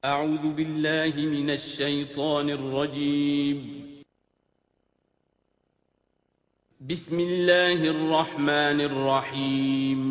اعوذ باللہ من الشیطان الرجیم بسم اللہ الرحمن الرحیم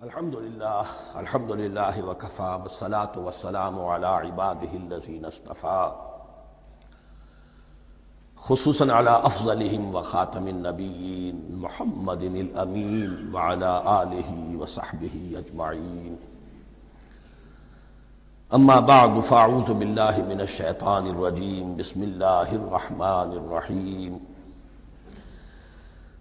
الحمدللہ وکفا والصلاة والسلام علی عباده الذین اصطفیٰ خصوصاً علی افضلہم وخاتم النبیین محمد الامین وعلی آلہ وصحبہ اجمعین اما بعد فاعوذ باللہ من الشیطان الرجیم بسم اللہ الرحمن الرحیم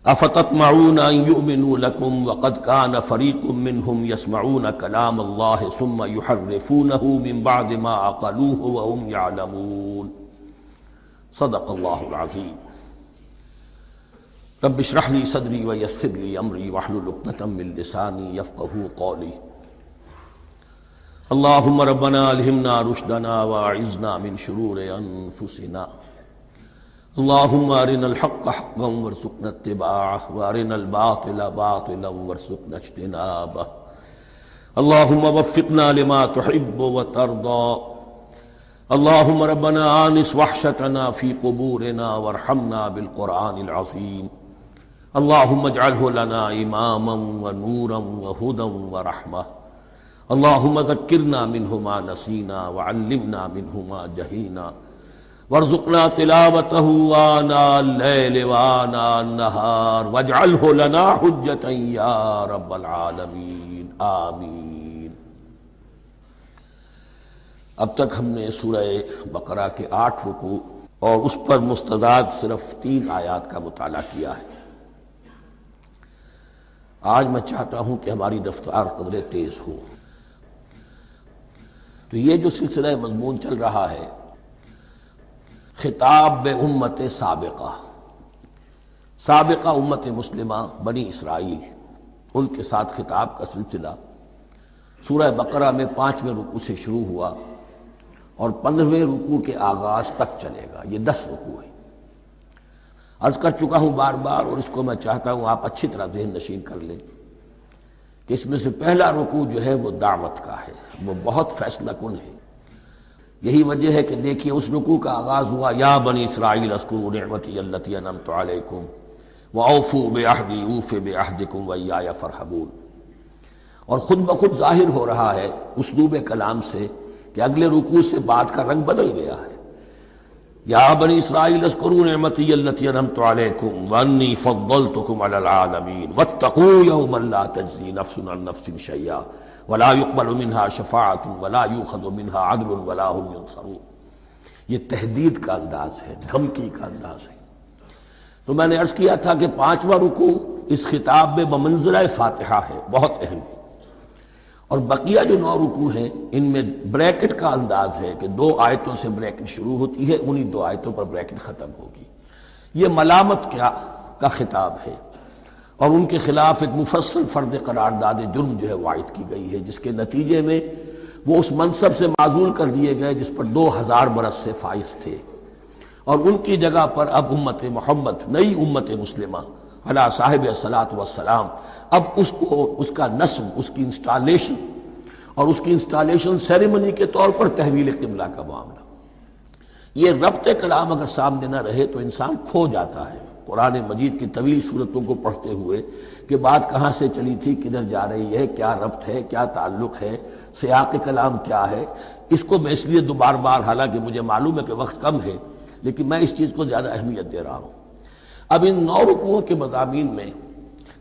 افتطمعون ان يؤمنوا لكم وقد كان فريق منهم يسمعون كلام الله ثم يحرفونه من بعد ما عقلوه وهم يعلمون صدق الله العظيم رب اشرح لي صدري ويسر لي امري واحلل عقدة من لساني يفقهوا قولي اللهم ربنا الهمنا رشدنا واعذنا من شرور انفسنا اللهم ارنا الحق حقا وارزقنا اتباعه وارنا الباطل باطلا وارزقنا اجتنابه اللهم وفقنا لما تحب وترضى اللهم ربنا آنس وحشتنا في قبورنا وارحمنا بالقرآن العظيم اللهم اجعله لنا إماما ونورا وهدى ورحمة اللهم ذكرنا منه ما نسينا وعلمنا منه ما جهلنا وارزقنا تلاوته آناء الليل وآناء النهار واجعله لنا حجة يا رب العالمين آمین۔ اب تک ہم نے سورہ بقرہ کے 8 رکوع اور اس پر مستزاد صرف 3 آیات کا مطالعہ کیا ہے۔ آج میں چاہتا ہوں کہ ہماری رفتار قدرے تیز ہو۔ تو یہ جو سلسلہ مضمون چل رہا ہے خطاب بے امت سابقہ امت مسلمہ بنی اسرائیل، ان کے ساتھ خطاب کا سلسلہ سورہ بقرہ میں 5ویں رکوع سے شروع ہوا اور 15ویں رکوع کے آغاز تک چلے گا۔ یہ 10 رکوع ہے۔ عرض کر چکا ہوں بار بار، اور اس کو میں چاہتا ہوں آپ اچھی طرح ذہن نشین کر لیں کہ اس میں سے پہلا رکوع جو ہے وہ دعوت کا ہے، وہ بہت فیصلہ کن ہے۔ یہی وجہ ہے کہ دیکھیے اس رکوع کا آغاز ہوا یا بنی اسرائیل اذکروا نعمتی التی انعمت علیکم واوفوا بعہدی اوف بعہدکم وایای فارہبون، اور خود بخود ظاہر ہو رہا ہے اسلوب کلام سے کہ اگلے رکوع سے بات کا رنگ بدل گیا ہے۔ یا بنی اسرائیل اذکروا نعمتی التی انعمت علیکم وانی فضلتکم علی العالمین واتقوا یوما لا تجزی نفس عن نفس شیئا ولا يقبل منها شفاعة ولا يؤخذ منها عدل ولا هم ينصرون۔ یہ تہدید کا انداز ہے، دھمکی کا انداز ہے۔ تو میں نے عرض کیا تھا کہ 5واں رکوع اس خطاب میں بمنزلہ فاتحہ ہے، بہت اہم ہے، اور بقیہ جو 9 رکوع ہیں ان میں بریکٹ کا انداز ہے کہ 2 آیتوں سے بریکٹ شروع ہوتی ہے، انہی 2 آیتوں پر بریکٹ ختم ہوگی۔ یہ ملامت کا خطاب ہے، اور ان کے خلاف ایک مفصل فرد قرارداد جرم جو ہے وائد کی گئی ہے، جس کے نتیجے میں وہ اس منصب سے معزول کر دیے گئے جس پر 2000 برس سے فائز تھے، اور ان کی جگہ پر اب امت محمد، نئی امت مسلمہ علی صاحب الصلاۃ والسلام، اب اس کا نصب، اس کی انسٹالیشن اور اس کی انسٹالیشن سیریمنی کے طور پر تحویل قبلہ کا معاملہ۔ یہ ربط کلام اگر سامنے نہ رہے تو انسان کھو جاتا ہے قرآن مجید کی طویل صورتوں کو پڑھتے ہوئے کہ بات کہاں سے چلی تھی، کدھر جا رہی ہے، کیا ربط ہے، کیا تعلق ہے، سیاق کلام کیا ہے۔ اس کو میں اس لیے بار بار، حالانکہ مجھے معلوم ہے کہ وقت کم ہے، لیکن میں اس چیز کو زیادہ اہمیت دے رہا ہوں۔ اب ان 9 رکوعوں کے مضامین میں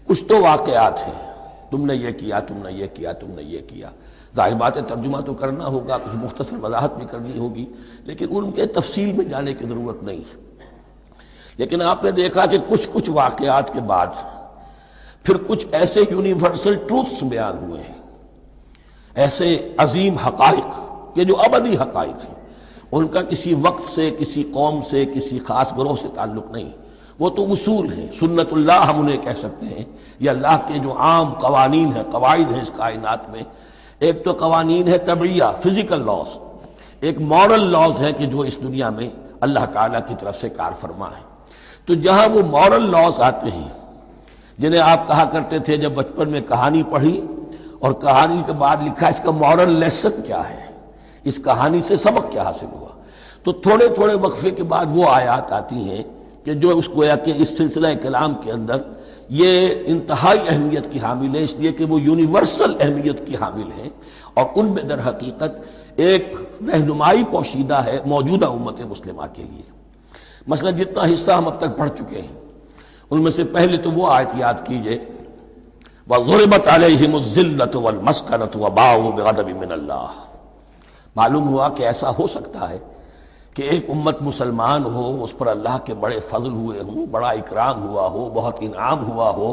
کچھ تو واقعات ہیں، تم نے یہ کیا، تم نے یہ کیا، تم نے یہ کیا۔ ظاہر بات ہے ترجمہ تو کرنا ہوگا، کچھ مختصر وضاحت بھی کرنی ہوگی، لیکن ان کے تفصیل میں جانے کی ضرورت نہیں ہے۔ لیکن آپ نے دیکھا کہ کچھ واقعات کے بعد پھر کچھ ایسے یونیورسل ٹروتھس بیان ہوئے ہیں، ایسے عظیم حقائق کہ جو ابدی حقائق ہیں، ان کا کسی وقت سے، کسی قوم سے، کسی خاص گروہ سے تعلق نہیں، وہ تو اصول ہیں، سنت اللہ ہم انہیں کہہ سکتے ہیں، یہ اللہ کے جو عام قوانین ہیں، قواعد ہیں اس کائنات میں۔ ایک تو قوانین ہے طبعیہ، فزیکل لاز، ایک مورل لاز ہے کہ جو اس دنیا میں اللہ تعالیٰ کی طرف سے کار فرما ہے۔ تو جہاں وہ مورل لاز آتے ہیں جنہیں آپ کہا کرتے تھے جب بچپن میں کہانی پڑھی اور کہانی کے بعد لکھا اس کا مورل لیسن کیا ہے، اس کہانی سے سبق کیا حاصل ہوا، تو تھوڑے تھوڑے وقفے کے بعد وہ آیات آتی ہیں کہ جو اس گویا کہ اس سلسلہ کلام کے اندر یہ انتہائی اہمیت کی حامل ہے، اس لیے کہ وہ یونیورسل اہمیت کی حامل ہیں، اور ان میں در حقیقت ایک رہنمائی پوشیدہ ہے موجودہ امت مسلمہ کے لیے۔ مثلا جتنا حصہ ہم اب تک پڑھ چکے ہیں ان میں سے پہلے تو وہ آیت یاد کیجئے وَضُرِبَتْ عَلَيْهِمُ الذِّلَّةُ وَالْمَسْكَنَةُ وَبَاءُوا بِغَضَبٍ مِّنَ اللَّهِ۔ معلوم ہوا کہ ایسا ہو سکتا ہے کہ ایک امت مسلمان ہو، اس پر اللہ کے بڑے فضل ہوئے ہوں، بڑا اکرام ہوا ہو، بہت انعام ہوا ہو،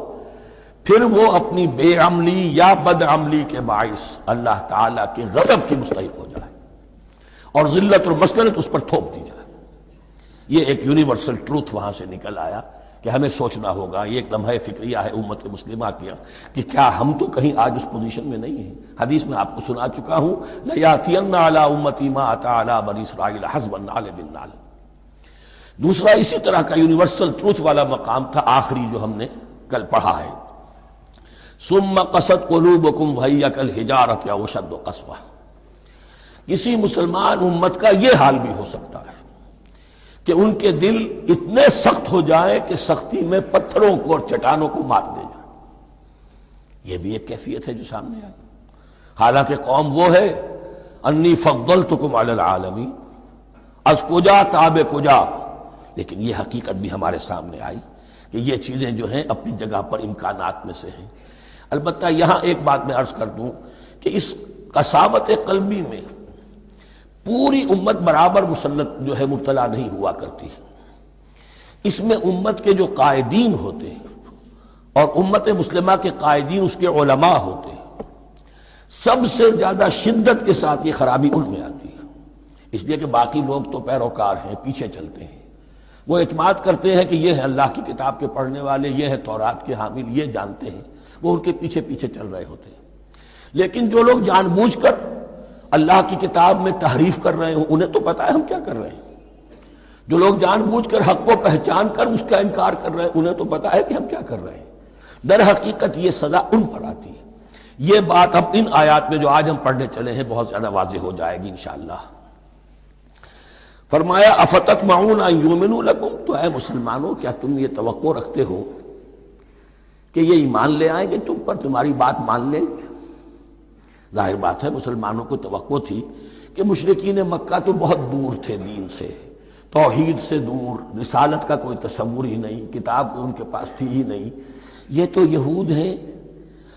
پھر وہ اپنی بے عملی یا بد عملی کے باعث اللہ تعالیٰ کے غضب کی مستحق ہو جائے اور ذلت اور مسکنت اس پر تھوپ دی جائے۔ یہ ایک یونیورسل ٹروتھ وہاں سے نکل آیا کہ ہمیں سوچنا ہوگا، یہ ایک لمحہ فکریہ ہے امت مسلمہ کیا کہ کیا ہم تو کہیں آج اس پوزیشن میں نہیں ہیں۔ حدیث میں آپ کو سنا چکا ہوں لَيَأْتِيَنَّ عَلَىٰ أُمَّتِي مَا أَتَىٰ عَلَىٰ بَنِي إِسْرَائِيلَ حَسْبَ النَّعْلِ بِالنَّعْلِ۔ دوسرا اسی طرح کا یونیورسل ٹروتھ والا مقام تھا آخری جو ہم نے کل پڑھا ہے، ثُمَّ قَسَتْ قُلُوبُكُمْ وَهِيَ كَالْحِجَارَةِ أَوْ أَشَدُّ قَسْوَةً۔ کسی مسلمان امت کا یہ حال بھی ہو سکتا ہے کہ ان کے دل اتنے سخت ہو جائیں کہ سختی میں پتھروں کو اور چٹانوں کو مات دے جائیں۔ یہ بھی ایک کیفیت ہے جو سامنے آئی، حالانکہ قوم وہ ہے انی فضلتکم علی العالمین، از کجا تاب کجا، لیکن یہ حقیقت بھی ہمارے سامنے آئی کہ یہ چیزیں جو ہیں اپنی جگہ پر امکانات میں سے ہیں۔ البتہ یہاں ایک بات میں عرض کر دوں کہ اس قساوت قلبی میں پوری امت برابر مسلط جو ہے مبتلا نہیں ہوا کرتی ہے، اس میں امت کے جو قائدین ہوتے ہیں اور امت مسلمہ کے قائدین اس کے علماء ہوتے ہیں، سب سے زیادہ شدت کے ساتھ یہ خرابی ان میں آتی ہے، اس لیے کہ باقی لوگ تو پیروکار ہیں، پیچھے چلتے ہیں، وہ اعتماد کرتے ہیں کہ یہ ہے اللہ کی کتاب کے پڑھنے والے، یہ ہے تورات کے حامل، یہ جانتے ہیں، وہ ان کے پیچھے پیچھے چل رہے ہوتے ہیں۔ لیکن جو لوگ جان بوجھ کر اللہ کی کتاب میں تحریف کر رہے ہوں انہیں تو پتہ ہے ہم کیا کر رہے ہیں، جو لوگ جان بوجھ کر حق کو پہچان کر اس کا انکار کر رہے ہیں انہیں تو پتہ ہے کہ ہم کیا کر رہے ہیں۔ در حقیقت یہ سزا ان پر آتی ہے۔ یہ بات اب ان آیات میں جو آج ہم پڑھنے چلے ہیں بہت زیادہ واضح ہو جائے گی انشاءاللہ۔ فرمایا افتطمعون ان یؤمنوا لکم، تو اے مسلمانوں کیا تم یہ توقع رکھتے ہو کہ یہ ایمان لے آئیں گے تم پر، تمہاری بات مان لیں گے؟ ظاہر بات ہے مسلمانوں کو توقع تھی کہ مشرکین مکہ تو بہت دور تھے دین سے، توحید سے دور، رسالت کا کوئی تصور ہی نہیں، کتاب کو ان کے پاس تھی ہی نہیں۔ یہ تو یہود ہیں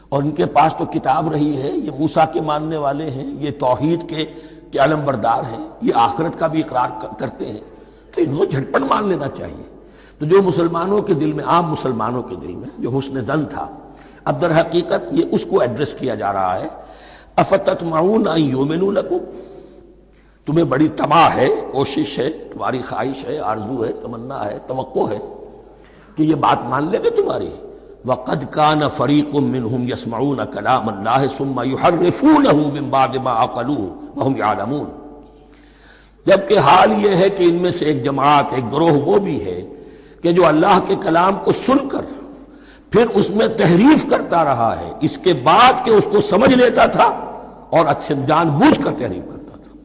اور ان کے پاس تو کتاب رہی ہے، یہ موسیٰ کے ماننے والے ہیں، یہ توحید کے علم بردار ہیں، یہ آخرت کا بھی اقرار کرتے ہیں، تو انہوں جھٹپٹ مان لینا چاہیے۔ تو جو مسلمانوں کے دل میں، عام مسلمانوں کے دل میں جو حسن ظن تھا، اب در حقیقت یہ اس کو ایڈریس کیا جا رہا ہے افتطمعون ان یؤمنوا لکم، تمہیں بڑی طمع ہے، کوشش ہے، تمہاری خواہش ہے، آرزو ہے، تمنا ہے، توقع ہے کہ یہ بات مان لے گے تمہاری۔ وَقَدْ كَانَ فَرِيقٌ مِّنْهُمْ يَسْمَعُونَ كَلَامَ اللَّهِ ثُمَّ يُحَرِّفُونَهُ مِن بَعْدِ مَا عَقَلُوهُ وَهُمْ يَعْلَمُونَ، جبکہ حال یہ ہے کہ ان میں سے ایک جماعت، ایک گروہ وہ بھی ہے کہ جو اللہ کے کلام کو سن کر پھر اس میں تحریف کرتا رہا ہے، اس کے بعد کہ اس کو سمجھ لیتا تھا اور اچھے جان بوجھ کر تحریف کرتا تھا۔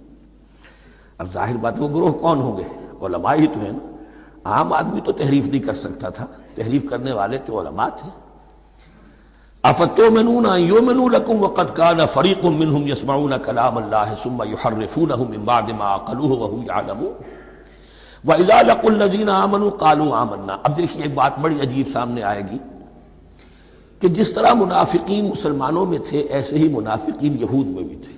اب ظاہر بات وہ گروہ کون ہوں گے؟ علماء ہی تو ہیں نا، عام آدمی تو تحریف نہیں کر سکتا تھا، تحریف کرنے والے تو علماء تھے۔ افتؤمنون ان یؤمنوا لکم وقد کان فریق منهم یسمعون کلام اللہ ثم یحرفونہ من بعد ما عقلوہ وهم یعلمون واذا لقوا الذین آمنوا قالوا آمنا۔ اب دیکھیے ایک بات بڑی عجیب سامنے آئے گی کہ جس طرح منافقین مسلمانوں میں تھے ایسے ہی منافقین یہود میں بھی تھے۔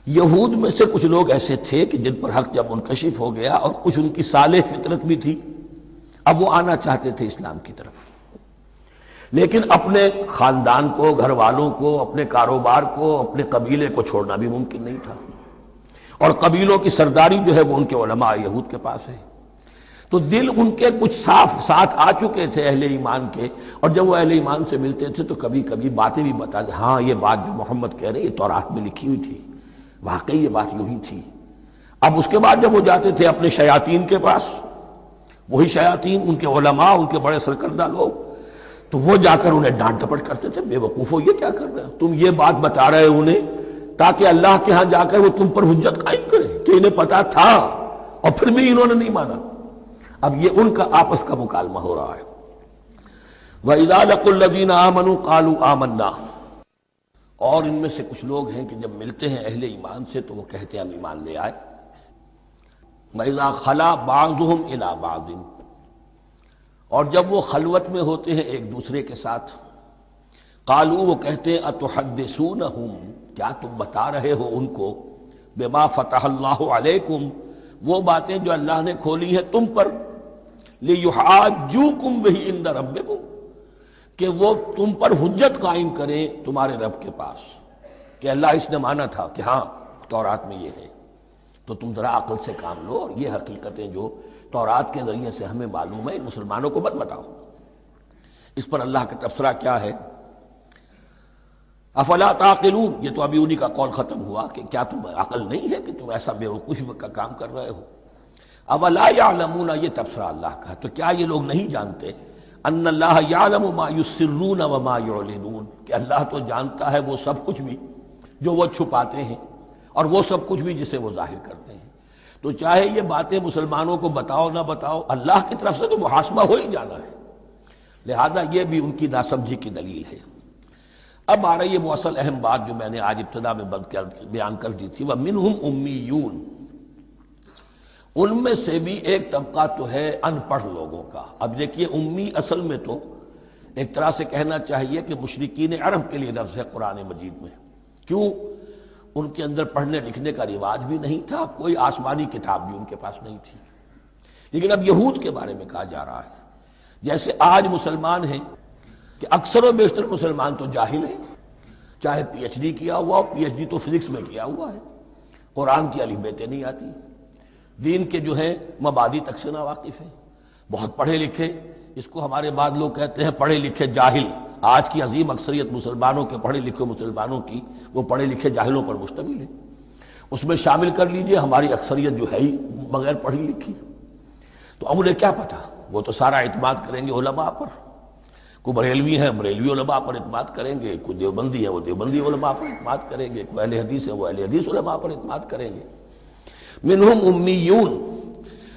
یہود میں سے کچھ لوگ ایسے تھے کہ جن پر حق جب منکشف ہو گیا اور کچھ ان کی صالح فطرت بھی تھی، اب وہ آنا چاہتے تھے اسلام کی طرف، لیکن اپنے خاندان کو، گھر والوں کو، اپنے کاروبار کو، اپنے قبیلے کو چھوڑنا بھی ممکن نہیں تھا، اور قبیلوں کی سرداری جو ہے وہ ان کے علماء یہود کے پاس ہے۔ تو دل ان کے کچھ صاف ساتھ آ چکے تھے اہل ایمان کے، اور جب وہ اہل ایمان سے ملتے تھے تو کبھی کبھی باتیں بھی بتاتے، ہاں یہ بات جو محمد کہہ رہے ہیں یہ تورات میں لکھی ہوئی تھی، واقعی یہ بات یوں ہی تھی۔ اب اس کے بعد جب وہ جاتے تھے اپنے شیاطین کے پاس، وہی شیاطین ان کے علماء، ان کے بڑے سرکردہ لوگ، تو وہ جا کر انہیں ڈانٹ ڈپٹ کرتے تھے، بے وقوفو یہ کیا کر رہے ہو، تم یہ بات بتا رہے ہو انہیں تاکہ اللہ کے ہاں جا کر وہ تم پر حجت قائم کرے کہ انہیں پتا تھا اور پھر بھی انہوں نے نہیں مانا۔ اب یہ ان کا آپس کا مکالمہ ہو رہا ہے۔ وَإِذَا لَقُوا الَّذِينَ آمَنُوا قَالُوا آمَنَّا، اور ان میں سے کچھ لوگ ہیں کہ جب ملتے ہیں اہل ایمان سے تو وہ کہتے ہیں ہم ایمان لے آئے۔ وَإِذَا خَلَا بَعْضُهُمْ إِلَىٰ بَعْضٍ، اور جب وہ خلوت میں ہوتے ہیں ایک دوسرے کے ساتھ، قالوا وہ کہتے ہیں اتحدثونہم، کیا تم بتا رہے ہو ان کو، بما فتح اللہ علیکم، وہ باتیں جو اللہ نے کھولی ہیں تم پر، لیحاجوکم بہ عند ربکم، کہ وہ تم پر حجت قائم کریں تمہارے رب کے پاس، کہ اللہ اس نے مانا تھا کہ ہاں تورات میں یہ ہے، تو تم ذرا عقل سے کام لو اور یہ حقیقتیں جو تورات کے ذریعے سے ہمیں معلوم ہے ان مسلمانوں کو مت بتاؤ۔ اس پر اللہ کا تبصرہ کیا ہے، افلا تعقلون، یہ تو ابھی انہی کا قول ختم ہوا کہ کیا تم عقل نہیں ہے کہ تم ایسا بے وقوفی کا کام کر رہے ہو۔ اولا یعلمون، یہ تبصرہ اللہ کا، تو کیا یہ لوگ نہیں جانتے، ان اللہ یعلم ما یسرون وما یعلنون، کہ اللہ تو جانتا ہے وہ سب کچھ بھی جو وہ چھپاتے ہیں اور وہ سب کچھ بھی جسے وہ ظاہر کرتے ہیں۔ تو چاہے یہ باتیں مسلمانوں کو بتاؤ نہ بتاؤ، اللہ کی طرف سے تو محاسبہ ہو ہی جانا ہے، لہذا یہ بھی ان کی ناسمجھی کی دلیل ہے۔ اب آ رہی ہے وہ اصل اہم بات جو میں نے آج ابتدا میں بیان کر دی تھی، وَمِنْهُمْ أُمِّيُّونَ، ان میں سے بھی ایک طبقہ تو ہے ان پڑھ لوگوں کا۔ اب دیکھیے امی اصل میں تو ایک طرح سے کہنا چاہیے کہ مشرکین عرب کے لیے لفظ ہے قرآن مجید میں، کیوں؟ ان کے اندر پڑھنے لکھنے کا رواج بھی نہیں تھا، کوئی آسمانی کتاب بھی ان کے پاس نہیں تھی۔ لیکن اب یہود کے بارے میں کہا جا رہا ہے، جیسے آج مسلمان ہیں کہ اکثر و بیشتر مسلمان تو جاہل ہیں، چاہے پی ایچ ڈی کیا ہوا ہو، پی ایچ ڈی تو فزکس میں کیا ہوا ہے، قرآن کی الف بیتیں نہیں آتی، دین کے جو ہیں مبادی تک سے ناواقف ہیں، بہت پڑھے لکھے، اس کو ہمارے بعد لوگ کہتے ہیں پڑھے لکھے جاہل۔ آج کی عظیم اکثریت مسلمانوں کے پڑھے لکھے مسلمانوں کی وہ پڑھے لکھے جاہلوں پر مشتمل ہے، اس میں شامل کر لیجئے ہماری اکثریت جو ہے ہی بغیر پڑھی لکھی۔ تو اب انہیں کیا پتا، وہ تو سارا اعتماد کریں گے علماء پر، کوئی بریلوی ہیں بریلوی علماء پر اعتماد کریں گے، کوئی دیوبندی ہے وہ دیوبندی علماء پر اعتماد کریں گے، کوئی اہل حدیث ہے وہ اہل حدیث علماء پر اعتماد کریں گے۔ منہم امیون،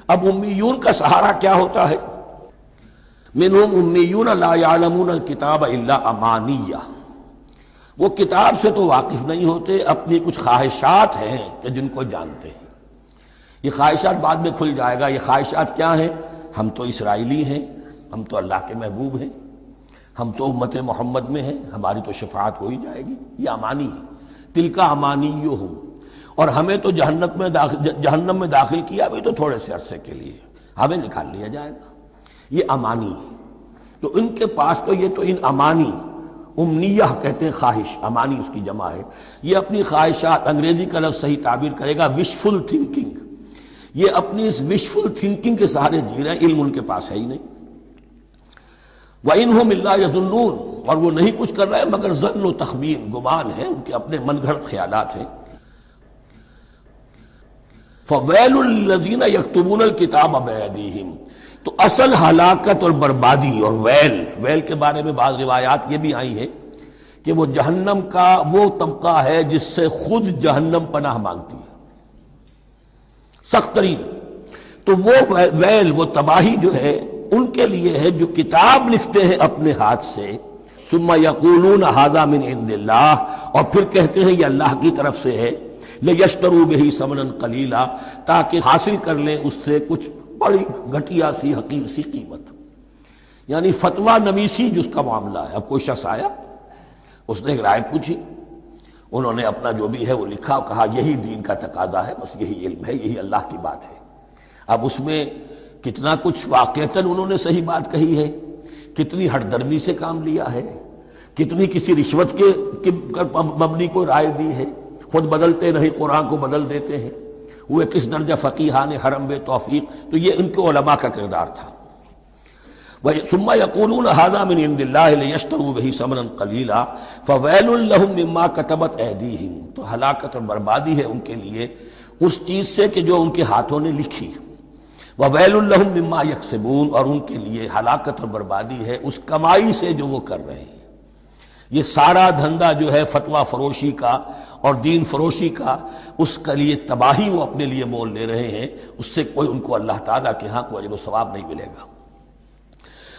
اب امیون کا سہارا کیا ہوتا ہے، منہم امیون لا یعلمون الکتاب الا امانیہ، وہ کتاب سے تو واقف نہیں ہوتے، اپنی کچھ خواہشات ہیں کہ جن کو جانتے ہیں۔ یہ خواہشات بعد میں کھل جائے گا، یہ خواہشات کیا ہیں، ہم تو اسرائیلی ہیں، ہم تو اللہ کے محبوب ہیں، ہم تو امت محمد میں ہیں، ہماری تو شفاعت ہو ہی جائے گی، یہ امانی ہے، تلک امانیہم، اور ہمیں تو جہنم میں داخل کیا بھی تو تھوڑے سے عرصے کے لیے، ہمیں نکال لیا جائے گا، یہ امانی ہے۔ تو ان کے پاس تو یہ تو ان امانی، امنیہ کہتے ہیں خواہش، امانی اس کی جمع ہے، یہ اپنی خواہشات، انگریزی کا لفظ صحیح تعبیر کرے گا وشفل تھنکنگ، یہ اپنی اس وشفل تھنکنگ کے سہارے جی رہے ہیں، علم ان کے پاس ہے ہی نہیں۔ وَإِنْهُمْ إِلَّا يَظُنُّونَ، اور وہ نہیں کچھ کر رہے مگر ظن و تخمین، گمان ہے، ان کے اپنے من گھڑت خیالات ہیں۔ فَوَيْلٌ لِّلَّذِينَ يَكْتُبُونَ الْكِتَابَ بِأَيْدِيهِمْ، تو اصل ہلاکت اور بربادی اور ویل کے بارے میں بعض روایات یہ بھی آئی ہیں کہ وہ جہنم کا وہ طبقہ ہے جس سے خود جہنم پناہ مانگتی ہے، سخت ترین۔ تو وہ ویل، وہ تباہی جو ہے ان کے لیے ہے جو کتاب لکھتے ہیں اپنے ہاتھ سے، ثم یقولون ھذا من عند اللہ، اور پھر کہتے ہیں یہ اللہ کی طرف سے ہے، لیشتروا بہ ثمنا قلیلا، تاکہ حاصل کر لیں اس سے کچھ بڑی گھٹیا سی حقیر سی قیمت، یعنی فتویٰ نویسی جس کا معاملہ ہے۔ اب کوئی شخص آیا، اس نے ایک رائے پوچھی، انہوں نے اپنا جو بھی ہے وہ لکھا، کہا یہی دین کا تقاضا ہے، بس یہی علم ہے، یہی اللہ کی بات ہے۔ اب اس میں کتنا کچھ واقعتاً انہوں نے صحیح بات کہی ہے، کتنی ہٹ درمی سے کام لیا ہے، کتنی کسی رشوت کے مبنی کو رائے دی ہے، خود بدلتے نہیں قرآن کو بدل دیتے ہیں، ہوئے کس درجہ فقیہان حرم بے توفیق، تو یہ ان کے علماء کا کردار تھا۔ ثم يقولون هذا من عند الله ليشتروا به ثمنا قليلا فويل لهم مما كتبت ايديهم، تو ہلاکت اور بربادی ہے ان کے لیے اس چیز سے کہ جو ان کے ہاتھوں نے لکھی، وویل لهم مما يكسبون، اور ان کے لیے ہلاکت اور بربادی ہے اس کمائی سے جو وہ کر رہے ہیں۔ یہ سارا دھندا جو ہے فتویٰ فروشی کا اور دین فروشی کا، اس کے لیے تباہی وہ اپنے لیے مول لے رہے ہیں، اس سے کوئی ان کو اللہ تعالیٰ کے ہاں کوئی اجر و ثواب نہیں ملے گا۔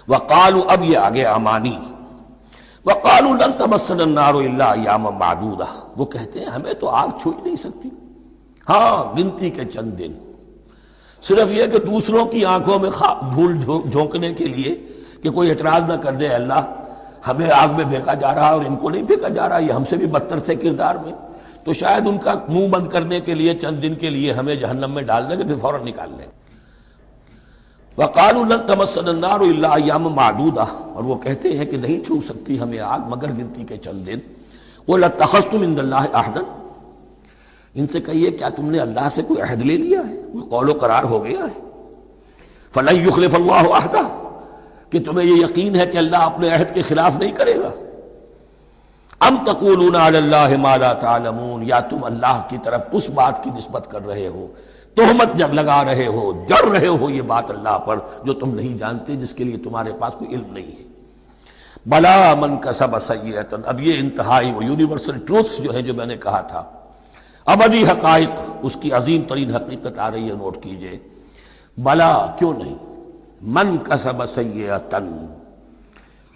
وقالوا، اب یہ آگے امانی، وقالوا لن تمسنا النار الا ایاما معدودہ، وہ کہتے ہیں ہمیں تو آگ چھو ہی نہیں سکتی، ہاں گنتی کے چند دن، صرف یہ کہ دوسروں کی آنکھوں میں دھول جھونکنے کے لیے کہ کوئی اعتراض نہ کر دے، اللہ ہمیں آگ میں پھینکا جا رہا اور ان کو نہیں پھینکا جا رہا، یہ ہم سے بھی بدتر تھے کردار میں، تو شاید ان کا منہ بند کرنے کے لیے چند دن کے لیے ہمیں جہنم میں ڈال دیں گے، پھر فوراً نکال لیں۔ وقالوا لن تمسنا النار الا ایاما معدودہ، اور وہ کہتے ہیں کہ نہیں چھو سکتی ہمیں آگ مگر گنتی کے چند دن۔ قل اتخذتم عند اللہ عہدا، ان سے کہیے کیا تم نے اللہ سے کوئی عہد لے لیا ہے، کوئی قول و قرار ہو گیا ہے؟ فلن یخلف اللہ عہدہ، کہ تمہیں یہ یقین ہے کہ اللہ اپنے عہد کے خلاف نہیں کرے گا؟ ام تقولون علی اللہ ما لا تعلمون، یا تم اللہ کی طرف اس بات کی نسبت کر رہے ہو، تہمت لگا رہے ہو، جڑ رہے ہو یہ بات اللہ پر جو تم نہیں جانتے، جس کے لیے تمہارے پاس کوئی علم نہیں ہے۔ بلا من کسب سیئۃ، اب یہ انتہائی وہ یونیورسل ٹروتھس جو ہیں جو میں نے کہا تھا، ابدی حقائق، اس کی عظیم ترین حقیقت آ رہی ہے، نوٹ کیجئے۔ بلا، کیوں نہیں، من کسب سیئۃ،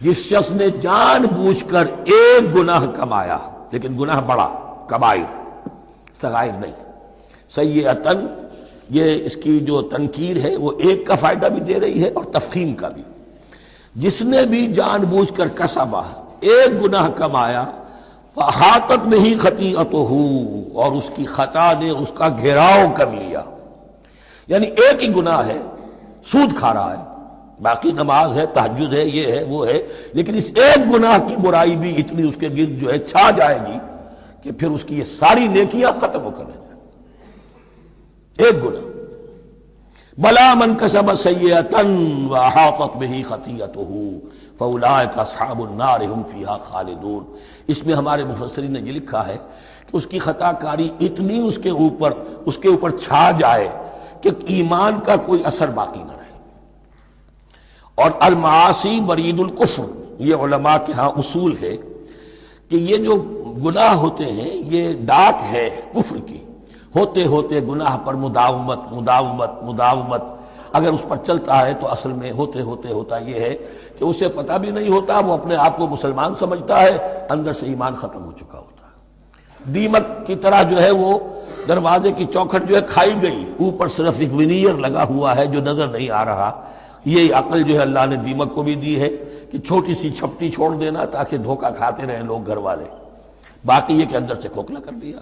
جس شخص نے جان بوجھ کر ایک گناہ کمایا، لیکن گناہ بڑا، کبائر، صغائر نہیں، سیئۃ، یہ اس کی جو تنکیر ہے وہ ایک کا فائدہ بھی دے رہی ہے اور تفخیم کا بھی۔ جس نے بھی جان بوجھ کر کسبا، ایک گناہ کمایا، فاحاطت بہ خطیئتہ، اور اس کی خطا نے اس کا گھیراؤ کر لیا، یعنی ایک ہی گناہ ہے، سود کھا رہا ہے، باقی نماز ہے، تہجد ہے، یہ ہے وہ ہے، لیکن اس ایک گناہ کی برائی بھی اتنی اس کے گرد جو ہے چھا جائے گی کہ پھر اس کی یہ ساری نیکیاں ختم ہو کر رہ جائیں، ایک گناہ۔ بلا من کسب سیئۃ واحاطت بہ خطیئتہ فاولئک اصحاب النار هم فیہا خالدون، اس میں ہمارے مفسرین نے یہ لکھا ہے کہ اس کی خطا کاری اتنی اس کے اوپر چھا جائے کہ ایمان کا کوئی اثر باقی نہ رہے۔ اور المعاصی برید الکفر، یہ علماء کے ہاں اصول ہے کہ یہ جو گناہ ہوتے ہیں یہ ڈاک ہے کفر کی، ہوتے ہوتے گناہ پر مداومت اگر اس پر چلتا ہے تو اصل میں ہوتے ہوتے ہوتا یہ ہے کہ اسے پتہ بھی نہیں ہوتا، وہ اپنے آپ کو مسلمان سمجھتا ہے، اندر سے ایمان ختم ہو چکا ہوتا ہے۔ دیمک کی طرح جو ہے وہ دروازے کی چوکھٹ جو ہے کھائی گئی، اوپر صرف ایک ونیئر لگا ہوا ہے جو نظر نہیں آ رہا۔ یہ عقل جو ہے اللہ نے دیمک کو بھی دی ہے کہ چھوٹی سی چھپٹی چھوڑ دینا تاکہ دھوکہ کھاتے رہیں لوگ گھر والے، باقی یہ کہ اندر سے کھوکھلا کر دیا۔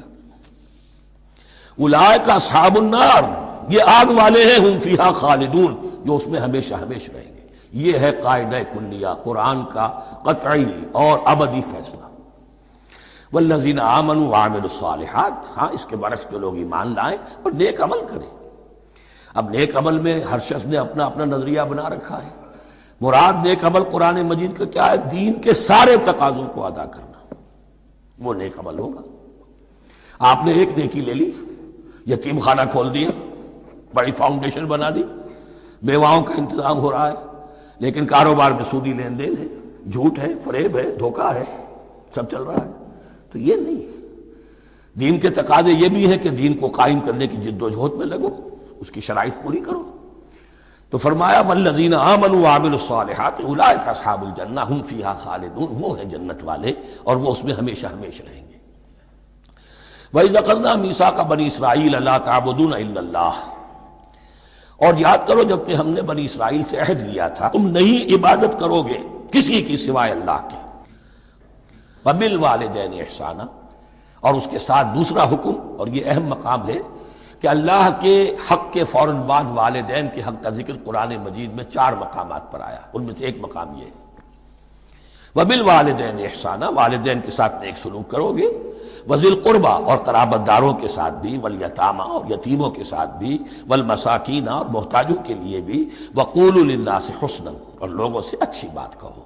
اولئک اصحاب النار، یہ آگ والے ہیں، ہم فیہا خالدون، جو اس میں ہمیشہ ہمیشہ رہیں گے۔ یہ ہے قاعدہ کلیہ، قرآن کا قطعی اور ابدی فیصلہ۔ والذین آمنوا وعملوا الصالحات، ہاں اس کے برعکس جو لوگ ایمان لائیں اور نیک عمل کریں۔ اب نیک عمل میں ہر شخص نے اپنا اپنا نظریہ بنا رکھا ہے۔ مراد نیک عمل قرآن مجید کا کیا ہے؟ دین کے سارے تقاضوں کو ادا کرنا، وہ نیک عمل ہوگا۔ آپ نے ایک نیکی لے لی، یتیم خانہ کھول دیا، بڑی فاؤنڈیشن بنا دی، بیواؤں کا انتظام ہو رہا ہے، لیکن کاروبار میں سودی لین دین ہے، جھوٹ ہے، فریب ہے، دھوکہ ہے، سب چل رہا ہے، تو یہ نہیں۔ دین کے تقاضے یہ بھی ہیں کہ دین کو قائم کرنے کی جد و جہد میں لگو، اس کی شرائط پوری کرو۔ تو فرمایا والذین آمنوا وعملوا الصالحات اولئک اصحاب الجنہ ہم فیہا خالدون، وہ ہیں جنت والے اور وہ اس میں ہمیشہ ہمیشہ رہیں گے۔ وَإِذْ أَخَذْنَا مِيثَاقَ بَنِي إِسْرَائِيلَ لَا تَعْبُدُونَ إِلَّا اللَّهَ، اور یاد کرو جب کہ ہم نے بنی اسرائیل سے عہد لیا تھا تم نہیں عبادت کرو گے کسی کی سوائے اللہ کے۔ وَبِالْوَالِدَيْنِ إِحْسَانًا، اور اس کے ساتھ دوسرا حکم، اور یہ اہم مقام ہے کہ اللہ کے حق کے فوراً بعد والدین کے حق کا ذکر قرآن مجید میں 4 مقامات پر آیا، ان میں سے ایک مقام یہ ہے وبالوالدین احسانا، والدین کے ساتھ نیک سلوک کرو گے، وذی القربیٰ اور قرابت داروں کے ساتھ بھی، والیتامى اور یتیموں کے ساتھ بھی، والمساکین اور محتاجوں کے لیے بھی، وقولوا للناس حسنا اور لوگوں سے اچھی بات کہو،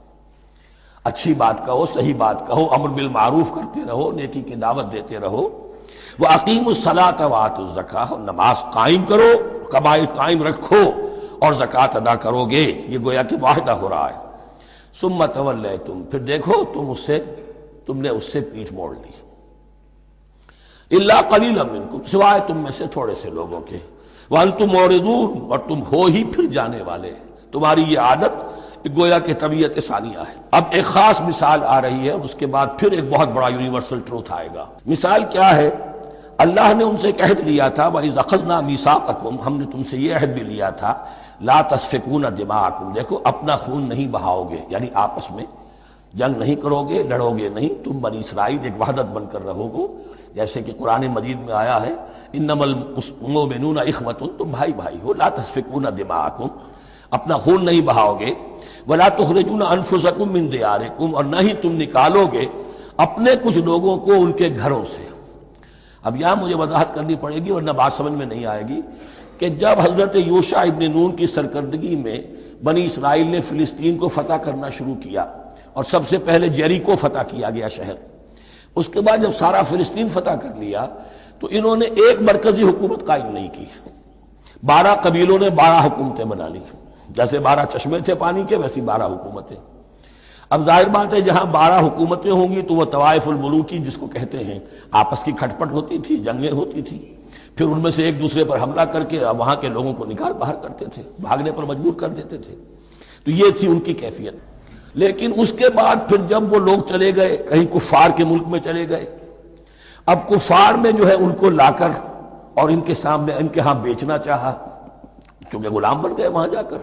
اچھی بات کہو، صحیح بات کہو، امر بالمعروف کرتے رہو، نیکی کی دعوت دیتے رہو، وَأَقِيمُوا الصَّلَاةَ وَآتُوا الزَّكَاةَ اور نماز قائم کرو، قبائل قائم رکھو اور زکوٰۃ ادا کرو گے، یہ گویا کہ معاہدہ ہو رہا ہے۔ ثُمَّ تَوَلَّيْتُمْ پھر دیکھو تم نے اس سے پیٹھ موڑ لی، إِلَّا قَلِيلًا مِّنكُمْ سوائے تم میں سے تھوڑے سے لوگوں کے، وَأَنْتُمْ مُعْرِضُونَ اور تم ہو ہی پھر جانے والے، تمہاری یہ عادت گویا کہ طبیعت ثانیہ ہے۔ اب ایک خاص مثال آ رہی ہے، اس کے بعد پھر ایک بہت بڑا یونیورسل ٹروتھ آئے گا۔ مثال کیا ہے؟ اللہ نے ان سے ایک عہد لیا تھا، وَإِذْ أَخَذْنَا مِيثَاقَكُمْ ہم نے تم سے یہ عہد بھی لیا تھا، لَا تَسْفِكُونَ دِمَاءَكُمْ دیکھو اپنا خون نہیں بہاؤ گے، یعنی آپس میں جنگ نہیں کرو گے، لڑو گے نہیں، تم بنی اسرائیل ایک وحدت بن کر رہو گے، جیسے کہ قرآن مجید میں آیا ہے انما المؤمنون اخوۃ، تم بھائی بھائی ہو، لا تسفکون دماءکم اپنا خون نہیں بہاؤ گے، ولا تخرجون انفسکم من دیارکم اور نہ ہی تم نکالو گے اپنے کچھ لوگوں کو ان کے گھروں سے۔ اب یہاں مجھے وضاحت کرنی پڑے گی ورنہ بات سمجھ میں نہیں آئے گی کہ جب حضرت یوشع ابن نون کی سرکردگی میں بنی اسرائیل نے فلسطین کو فتح کرنا شروع کیا اور سب سے پہلے جیریکو فتح کیا گیا شہر، اس کے بعد جب سارا فلسطین فتح کر لیا تو انہوں نے ایک مرکزی حکومت قائم نہیں کی، 12 قبیلوں نے 12 حکومتیں بنا لی، جیسے 12 چشمے تھے پانی کے ویسی 12 حکومتیں۔ اب ظاہر بات ہے جہاں 12 حکومتیں ہوں گی تو وہ طوائف الملوکی جس کو کہتے ہیں، آپس کی کھٹ پٹ ہوتی تھی، جنگیں ہوتی تھی، پھر ان میں سے ایک دوسرے پر حملہ کر کے وہاں کے لوگوں کو نکال باہر کرتے تھے، بھاگنے پر مجبور کر دیتے تھے، تو یہ تھی ان کی کیفیت۔ لیکن اس کے بعد پھر جب وہ لوگ چلے گئے کہیں کفار کے ملک میں چلے گئے، اب کفار میں جو ہے ان کو لا کر اور ان کے سامنے ان کے ہاں بیچنا چاہا، چونکہ غلام بن گئے وہاں جا کر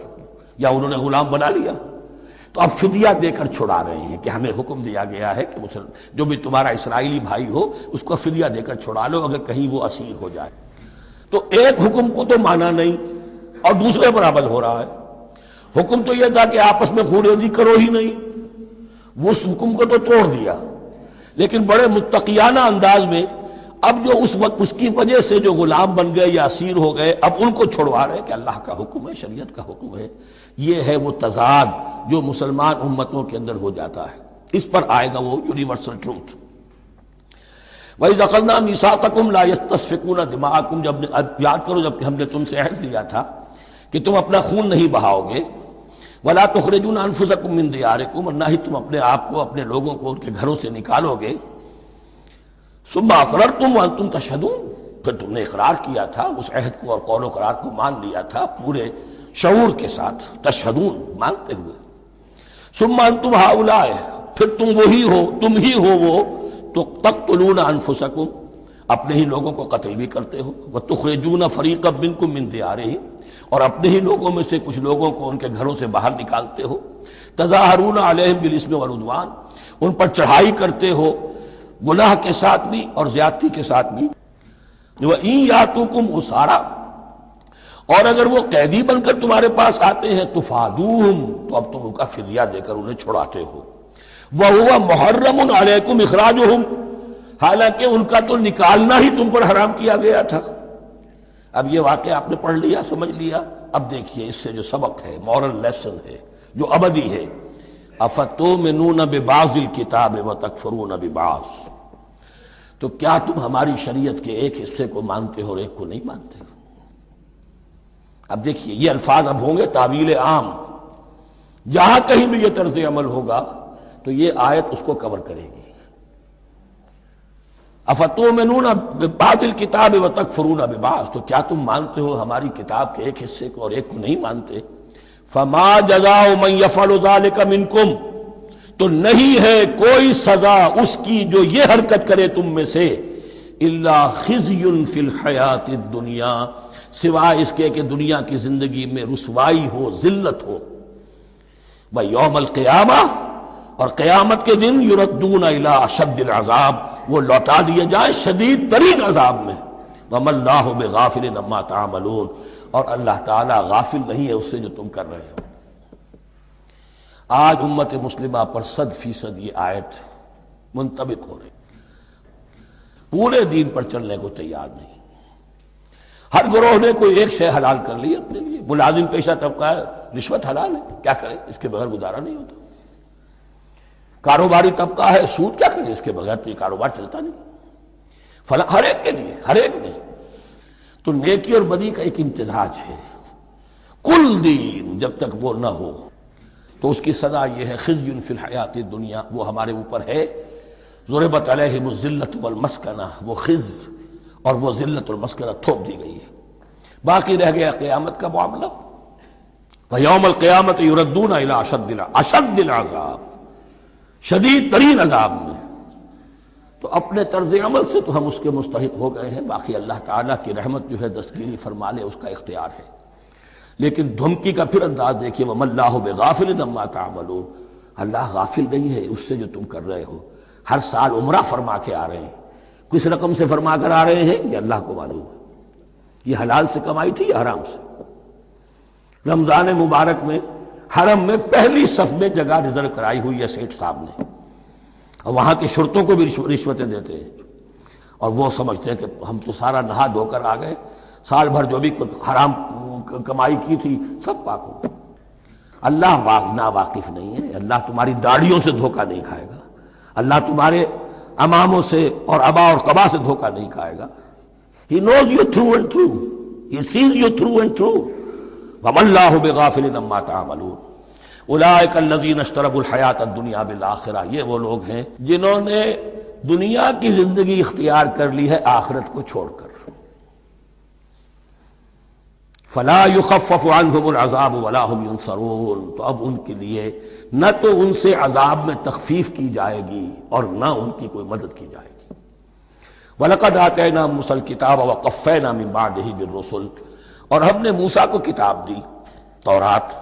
یا انہوں نے غلام بنا لیا، تو اب فدیہ دے کر چھڑا رہے ہیں کہ ہمیں حکم دیا گیا ہے کہ جو بھی تمہارا اسرائیلی بھائی ہو اس کو فدیہ دے کر چھڑا لو اگر کہیں وہ اسیر ہو جائے۔ تو ایک حکم کو تو مانا نہیں اور دوسرے پر عمل ہو رہا ہے۔ حکم تو یہ تھا کہ آپس میں خون ریزی کرو ہی نہیں، وہ اس حکم کو تو توڑ دیا، لیکن بڑے متقیانہ انداز میں اب جو اس وقت اس کی وجہ سے جو غلام بن گئے یا اسیر ہو گئے اب ان کو چھڑوا رہے کہ اللہ کا حکم ہے، شریعت کا حکم ہے۔ یہ ہے وہ تضاد جو مسلمان امتوں کے اندر ہو جاتا ہے، اس پر آئے گا وہ یونیورسل ٹروتھ۔ وَإِذْ أَخَذْنَا مِيثَاقَكُمْ لَا يَسْتَسْفِكُونَ دِمَاءَكُمْ جب یاد کرو جب کہ ہم نے تم سے عہد لیا تھا کہ تم اپنا خون نہیں بہاؤ گے، وَلَا تُخْرِجُونَ أَنفُسَكُم مِّن دِيَارِكُمْ اور نہ ہی تم اپنے آپ کو اپنے لوگوں کو ان کے گھروں سے نکالو گے، ثُمَّ أَقْرَرْتُمْ وَأَنْتُمْ تَشْهَدُونَ پھر تم نے اقرار کیا تھا اس عہد کو اور قول و قرار کو مان لیا تھا پورے شعور کے ساتھ، تشہدون مانتے ہوئے، ثُمَّ أَنْتُمْ هَؤُلَاءِ پھر تم وہی ہو، تم ہی ہو وہ تو تقتلون انفسکم اپنے ہی لوگوں کو قتل بھی کرتے ہو، وتخرجون فریقا منکم من دیارہم اور اپنے ہی لوگوں میں سے کچھ لوگوں کو ان کے گھروں سے باہر نکالتے ہو، تظاہرون علیہم بالاسم والعدوان ان پر چڑھائی کرتے ہو گناہ کے ساتھ بھی اور زیادتی کے ساتھ بھی، وَإِن یاتوکم اسارا اور اگر وہ قیدی بن کر تمہارے پاس آتے ہیں تفادوہم تو اب تم ان کا فدیہ دے کر انہیں چھڑاتے ہو، وَهُوَ مُحَرَّمٌ عَلَيْكُمْ إِخْرَاجُهُمْ حالانکہ ان کا تو نکالنا ہی تم پر حرام کیا گیا تھا۔ اب یہ واقعہ آپ نے پڑھ لیا، سمجھ لیا، اب دیکھیے اس سے جو سبق ہے، مورل لیسن ہے جو ابدی ہے، أَفَتُؤْمِنُونَ بِبَعْضِ الْكِتَابِ وَتَكْفُرُونَ بِبَعْضٍ تو کیا تم ہماری شریعت کے ایک حصے کو مانتے ہو اور ایک کو نہیں مانتے ہو؟ اب دیکھیے یہ الفاظ اب ہوں گے تعویل عام، جہاں کہیں بھی یہ طرز عمل ہوگا تو یہ آیت اس کو کور کرے گی۔ افتؤمنون ببعض الکتاب وتکفرون ببعض تو کیا تم مانتے ہو ہماری کتاب کے ایک حصے کو اور ایک کو نہیں مانتے؟ فما جزاء من یفعل ذلک منکم تو نہیں ہے کوئی سزا اس کی جو یہ حرکت کرے تم میں سے، الا خزی فی الحیات الدنیا سوائے اس کے کہ دنیا کی زندگی میں رسوائی ہو، ذلت ہو، ویوم القیامہ اور قیامت کے دن یردون الی اشد العذاب وہ لوٹا دیے جائیں شدید ترین عذاب میں، وما اللہ بغافل عما تعملون اور اللہ تعالیٰ غافل نہیں ہے اس سے جو تم کر رہے ہو۔ آج امت مسلمہ پر 100% یہ آیت منطبق ہو رہی، پورے دین پر چلنے کو تیار نہیں۔ ہر گروہ نے کوئی ایک شے حلال کر لی اپنے لیے۔ ملازم پیشہ طبقہ ہے، رشوت حلال ہے، کیا کرے، اس کے بغیر گزارا نہیں ہوتا۔ کاروباری طبقہ ہے، سود کیا کرے، اس کے بغیر تو یہ کاروبار چلتا نہیں۔ فلاں ہر ایک کے لیے، ہر ایک نے تو نیکی اور بدی کا ایک امتزاج ہے۔ کل دین جب تک وہ نہ ہو تو اس کی سزا یہ ہے خزی فی الحیات دنیا، وہ ہمارے اوپر ہے۔ ضربت علیہم الذلۃ والمسکنہ، وہ خز اور وہ ذلت اور مسکنہ تھوپ دی گئی ہے۔ باقی رہ گیا قیامت کا معاملہ، فیوم القیامت یردون الی اشد العذاب، شدید ترین عذاب میں۔ تو اپنے طرز عمل سے تو ہم اس کے مستحق ہو گئے ہیں، باقی اللہ تعالیٰ کی رحمت جو ہے دستگیری فرما لے اس کا اختیار ہے۔ لیکن دھمکی کا پھر انداز دیکھیے، وَمَا اللَّهُ بِغَافِلٍ عَمَّا تَعْمَلُونَ، اللہ غافل نہیں ہے اس سے جو تم کر رہے ہو۔ ہر سال عمرہ فرما کے آ رہے ہیں، کس رقم سے فرما کر آ رہے ہیں یہ اللہ کو معلوم ہے۔ یہ حلال سے کمائی تھی یا حرام سے؟ رمضان مبارک میں حرم میں پہلی صف میں جگہ ریزرو کرائی ہوئی ہے سیٹھ صاحب نے، اور وہاں کے شرطوں کو بھی رشوتیں دیتے ہیں، اور وہ سمجھتے ہیں کہ ہم تو سارا نہا دھو کر آ گئے، سال بھر جو بھی حرام کمائی کی تھی سب پاک ہو گئی۔ اللہ نا واقف نہیں ہے، اللہ تمہاری داڑھیوں سے دھوکہ نہیں کھائے گا، اللہ تمہارے اماموں سے اور ابا اور قبا سے دھوکہ نہیں کھائے گا۔ He knows you through and through. He sees you through and through. وَمَا اللَّهُ بِغَافِلٍ عَمَّا تَعْمَلُونَ أُولَٰئِكَ الَّذِينَ اشْتَرَوُا الْحَيَاةَ الدُّنْيَا بِالْآخِرَةِ، یہ وہ لوگ ہیں جنہوں نے دنیا کی زندگی اختیار کر لی ہے آخرت کو چھوڑ کر۔ فَلَا يُخَفَّفُ عَنْهُمُ الْعَذَابُ وَلَا هُمْ يُنصَرُونَ، تو اب ان کے لیے نہ تو ان سے عذاب میں تخفیف کی جائے گی اور نہ ان کی کوئی مدد کی جائے گی۔ وَلَقَدْ آتَيْنَا مُوسَى الْكِتَابَ وَقَفَّيْنَا مِن بَعْدِهِ بِالرُّسُلِ، اور ہم نے موسیٰ کو کتاب دی تورات،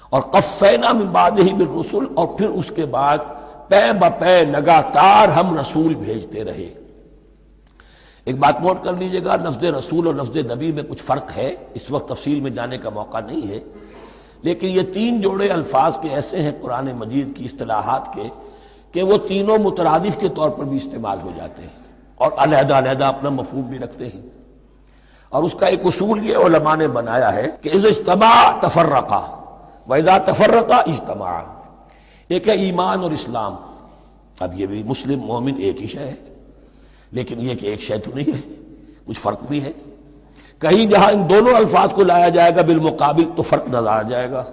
اور قفینا من بعدہ بالرسل، اور پھر اس کے بعد پے بپے لگاتار ہم رسول بھیجتے رہے۔ ایک بات نوٹ کر لیجئے گا، لفظ رسول اور لفظ نبی میں کچھ فرق ہے، اس وقت تفصیل میں جانے کا موقع نہیں ہے، لیکن یہ تین جوڑے الفاظ کے ایسے ہیں قرآن مجید کی اصطلاحات کے کہ وہ تینوں مترادف کے طور پر بھی استعمال ہو جاتے ہیں اور علیحدہ علیحدہ اپنا مفہوم بھی رکھتے ہیں۔ اور اس کا ایک اصول یہ علماء نے بنایا ہے کہ اذا اجتمع تفرقا وَإِذَا تَفَرَّقَ اجتماع۔ ایک ہے ایمان اور اسلام، اب یہ بھی مسلم مومن ایک ہی شے ہے، لیکن یہ کہ ایک شے تو نہیں ہے، کچھ فرق بھی ہے۔ کہیں جہاں ان دونوں الفاظ کو لایا جائے گا بالمقابل تو فرق نظر آ جائے گا،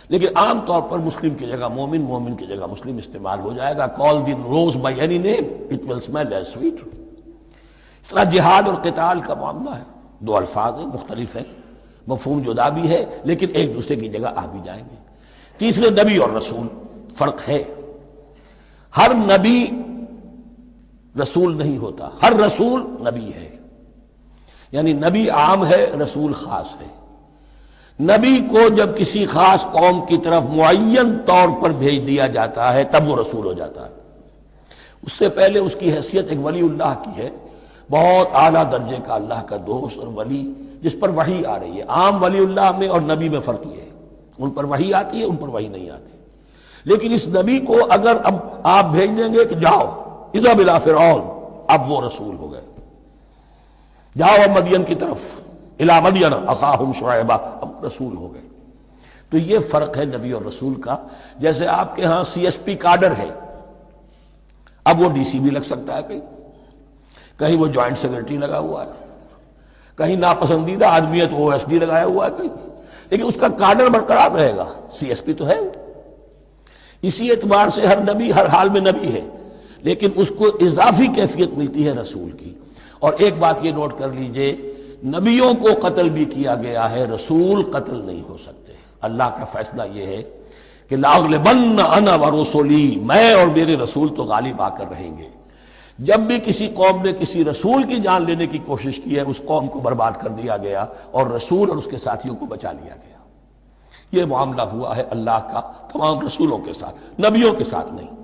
لیکن عام طور پر مسلم کی جگہ مومن، مومن کی جگہ مسلم استعمال ہو جائے گا۔ call the rose by any name it will smell as sweet۔ اس طرح جہاد اور قتال کا معاملہ ہے، دو الفاظ ہیں، مختلف ہیں، مفہوم جدا بھی ہے لیکن ایک دوسرے کی جگہ آ بھی جائیں گے۔ تیسرے نبی اور رسول، فرق ہے، ہر نبی رسول نہیں ہوتا، ہر رسول نبی ہے، یعنی نبی عام ہے، رسول خاص ہے۔ نبی کو جب کسی خاص قوم کی طرف معین طور پر بھیج دیا جاتا ہے تب وہ رسول ہو جاتا ہے۔ اس سے پہلے اس کی حیثیت ایک ولی اللہ کی ہے، بہت اعلیٰ درجے کا اللہ کا دوست اور ولی جس پر وحی آ رہی ہے۔ عام ولی اللہ میں اور نبی میں فرق یہ ہے، ان پر وحی آتی ہے، ان پر وحی نہیں آتی۔ لیکن اس نبی کو اگر اب آپ بھیج دیں گے کہ جاؤ اذهب الى فرعون، اب وہ رسول ہو گئے، جاؤ اب مدین کی طرف، الى مدین اخاہم شعیبا، اب رسول ہو گئے۔ تو یہ فرق ہے نبی اور رسول کا۔ جیسے آپ کے ہاں سی ایس پی کاڈر ہے، اب وہ ڈی سی بھی لگ سکتا ہے، کہیں وہ جوائنٹ سیکرٹری لگا ہوا ہے، کہیں ناپسندیدہ آدمی ہے تو او ایس ڈی لگایا ہوا ہے کہیں، لیکن اس کا کاڈر برقرار رہے گا، سی ایس پی تو ہے۔ اسی اعتبار سے ہر نبی ہر حال میں نبی ہے، لیکن اس کو اضافی کیفیت ملتی ہے رسول کی۔ اور ایک بات یہ نوٹ کر لیجئے، نبیوں کو قتل بھی کیا گیا ہے، رسول قتل نہیں ہو سکتے۔ اللہ کا فیصلہ یہ ہے کہ لَأَغْلِبَنَّ أَنَا وَرُسُلِي، میں اور میرے رسول تو غالب آ کر رہیں گے۔ جب بھی کسی قوم نے کسی رسول کی جان لینے کی کوشش کی ہے، اس قوم کو برباد کر دیا گیا اور رسول اور اس کے ساتھیوں کو بچا لیا گیا۔ یہ معاملہ ہوا ہے اللہ کا تمام رسولوں کے ساتھ، نبیوں کے ساتھ نہیں۔